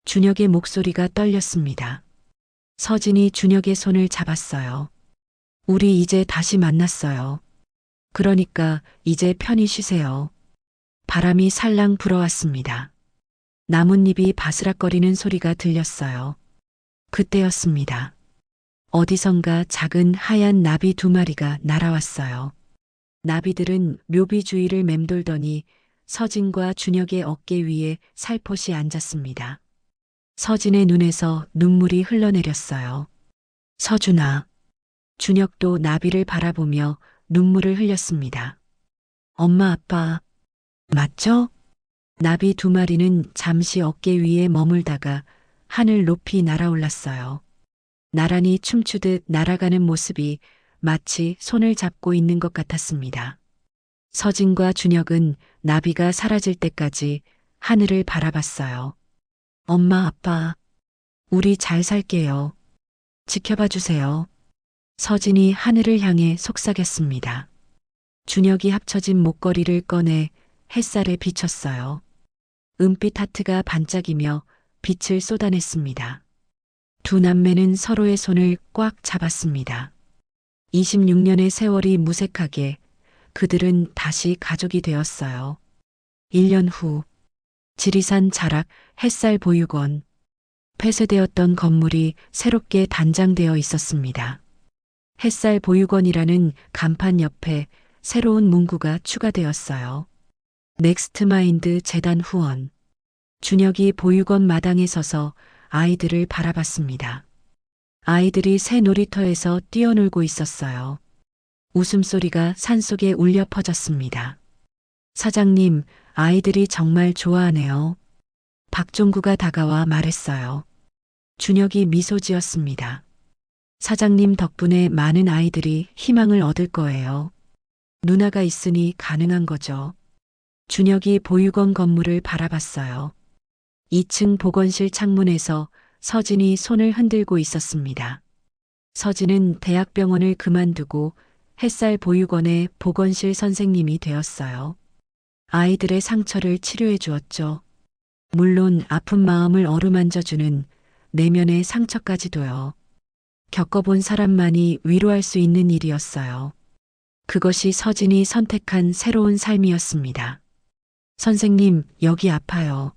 준혁의 목소리가 떨렸습니다. 서진이 준혁의 손을 잡았어요. 우리 이제 다시 만났어요. 그러니까 이제 편히 쉬세요. 바람이 살랑 불어왔습니다. 나뭇잎이 바스락거리는 소리가 들렸어요. 그때였습니다. 어디선가 작은 하얀 나비 2마리가 날아왔어요. 나비들은 묘비 주위를 맴돌더니 서진과 준혁의 어깨 위에 살포시 앉았습니다. 서진의 눈에서 눈물이 흘러내렸어요. 서준아. 준혁도 나비를 바라보며 눈물을 흘렸습니다. 엄마 아빠. 맞죠? 나비 2마리는 잠시 어깨 위에 머물다가 하늘 높이 날아올랐어요. 나란히 춤추듯 날아가는 모습이 마치 손을 잡고 있는 것 같았습니다. 서진과 준혁은 나비가 사라질 때까지 하늘을 바라봤어요. 엄마, 아빠, 우리 잘 살게요. 지켜봐 주세요. 서진이 하늘을 향해 속삭였습니다. 준혁이 합쳐진 목걸이를 꺼내 햇살에 비췄어요. 은빛 하트가 반짝이며 빛을 쏟아냈습니다. 2 남매는 서로의 손을 꽉 잡았습니다. 26년의 세월이 무색하게 그들은 다시 가족이 되었어요. 1년 후 지리산 자락 햇살 보육원. 폐쇄되었던 건물이 새롭게 단장되어 있었습니다. 햇살 보육원이라는 간판 옆에 새로운 문구가 추가되었어요. 넥스트마인드 재단 후원. 준혁이 보육원 마당에 서서 아이들을 바라봤습니다. 아이들이 새 놀이터에서 뛰어놀고 있었어요. 웃음소리가 산속에 울려 퍼졌습니다. 사장님, 아이들이 정말 좋아하네요. 박종구가 다가와 말했어요. 준혁이 미소 지었습니다. 사장님 덕분에 많은 아이들이 희망을 얻을 거예요. 누나가 있으니 가능한 거죠. 준혁이 보육원 건물을 바라봤어요. 2층 보건실 창문에서 서진이 손을 흔들고 있었습니다. 서진은 대학병원을 그만두고 햇살 보육원의 보건실 선생님이 되었어요. 아이들의 상처를 치료해 주었죠. 물론 아픈 마음을 어루만져주는 내면의 상처까지도요. 겪어본 사람만이 위로할 수 있는 일이었어요. 그것이 서진이 선택한 새로운 삶이었습니다. 선생님, 여기 아파요.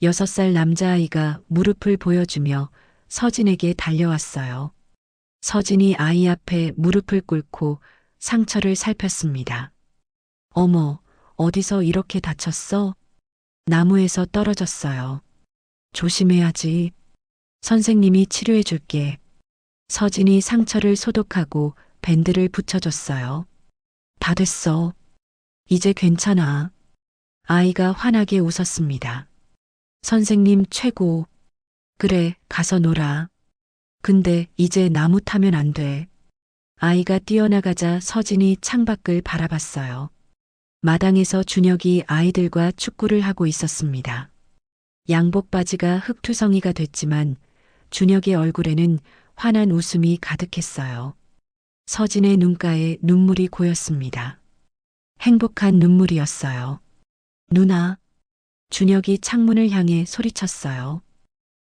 6살 남자아이가 무릎을 보여주며 서진에게 달려왔어요. 서진이 아이 앞에 무릎을 꿇고 상처를 살폈습니다. 어머, 어디서 이렇게 다쳤어? 나무에서 떨어졌어요. 조심해야지. 선생님이 치료해 줄게. 서진이 상처를 소독하고 밴드를 붙여줬어요. 다 됐어. 이제 괜찮아. 아이가 환하게 웃었습니다. 선생님 최고. 그래, 가서 놀아. 근데 이제 나무 타면 안 돼. 아이가 뛰어나가자 서진이 창밖을 바라봤어요. 마당에서 준혁이 아이들과 축구를 하고 있었습니다. 양복 바지가 흙투성이가 됐지만 준혁의 얼굴에는 환한 웃음이 가득했어요. 서진의 눈가에 눈물이 고였습니다. 행복한 눈물이었어요. 누나. 준혁이 창문을 향해 소리쳤어요.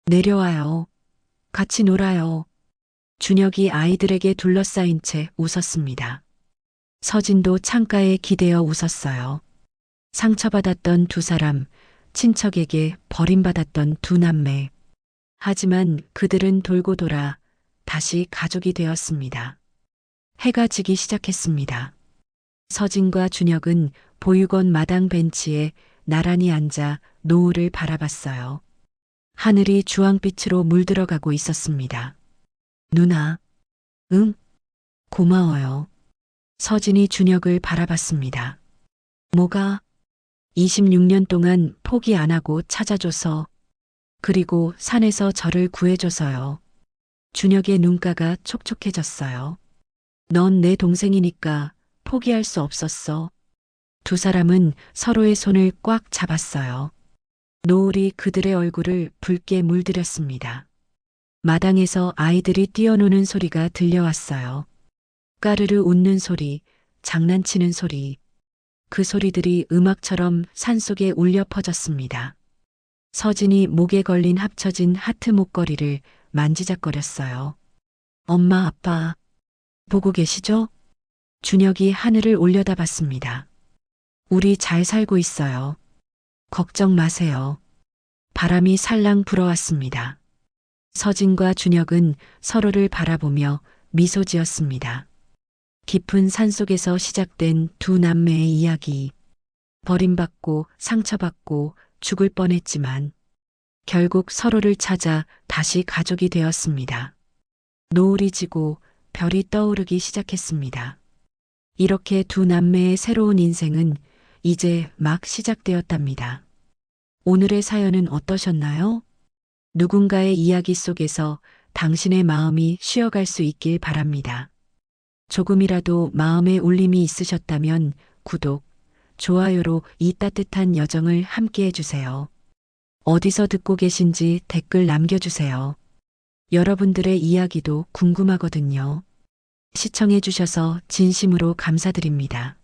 내려와요. 같이 놀아요. 준혁이 아이들에게 둘러싸인 채 웃었습니다. 서진도 창가에 기대어 웃었어요. 상처받았던 2 사람, 친척에게 버림받았던 2 남매. 하지만 그들은 돌고 돌아 다시 가족이 되었습니다. 해가 지기 시작했습니다. 서진과 준혁은 보육원 마당 벤치에 나란히 앉아 노을을 바라봤어요. 하늘이 주황빛으로 물들어가고 있었습니다. 누나. 응? 고마워요. 서진이 준혁을 바라봤습니다. 뭐가? 26년 동안 포기 안 하고 찾아줘서, 그리고 산에서 저를 구해줘서요. 준혁의 눈가가 촉촉해졌어요. 넌 내 동생이니까 포기할 수 없었어. 2 사람은 서로의 손을 꽉 잡았어요. 노을이 그들의 얼굴을 붉게 물들였습니다. 마당에서 아이들이 뛰어노는 소리가 들려왔어요. 까르르 웃는 소리, 장난치는 소리. 그 소리들이 음악처럼 산속에 울려 퍼졌습니다. 서진이 목에 걸린 합쳐진 하트 목걸이를 만지작거렸어요. 엄마, 아빠, 보고 계시죠? 준혁이 하늘을 올려다봤습니다. 우리 잘 살고 있어요. 걱정 마세요. 바람이 살랑 불어왔습니다. 서진과 준혁은 서로를 바라보며 미소 지었습니다. 깊은 산속에서 시작된 두 남매의 이야기. 버림받고 상처받고 죽을 뻔했지만 결국 서로를 찾아 다시 가족이 되었습니다. 노을이 지고 별이 떠오르기 시작했습니다. 이렇게 두 남매의 새로운 인생은 이제 막 시작되었답니다. 오늘의 사연은 어떠셨나요? 누군가의 이야기 속에서 당신의 마음이 쉬어갈 수 있길 바랍니다. 조금이라도 마음에 울림이 있으셨다면 구독, 좋아요로 이 따뜻한 여정을 함께 해주세요. 어디서 듣고 계신지 댓글 남겨주세요. 여러분들의 이야기도 궁금하거든요. 시청해주셔서 진심으로 감사드립니다.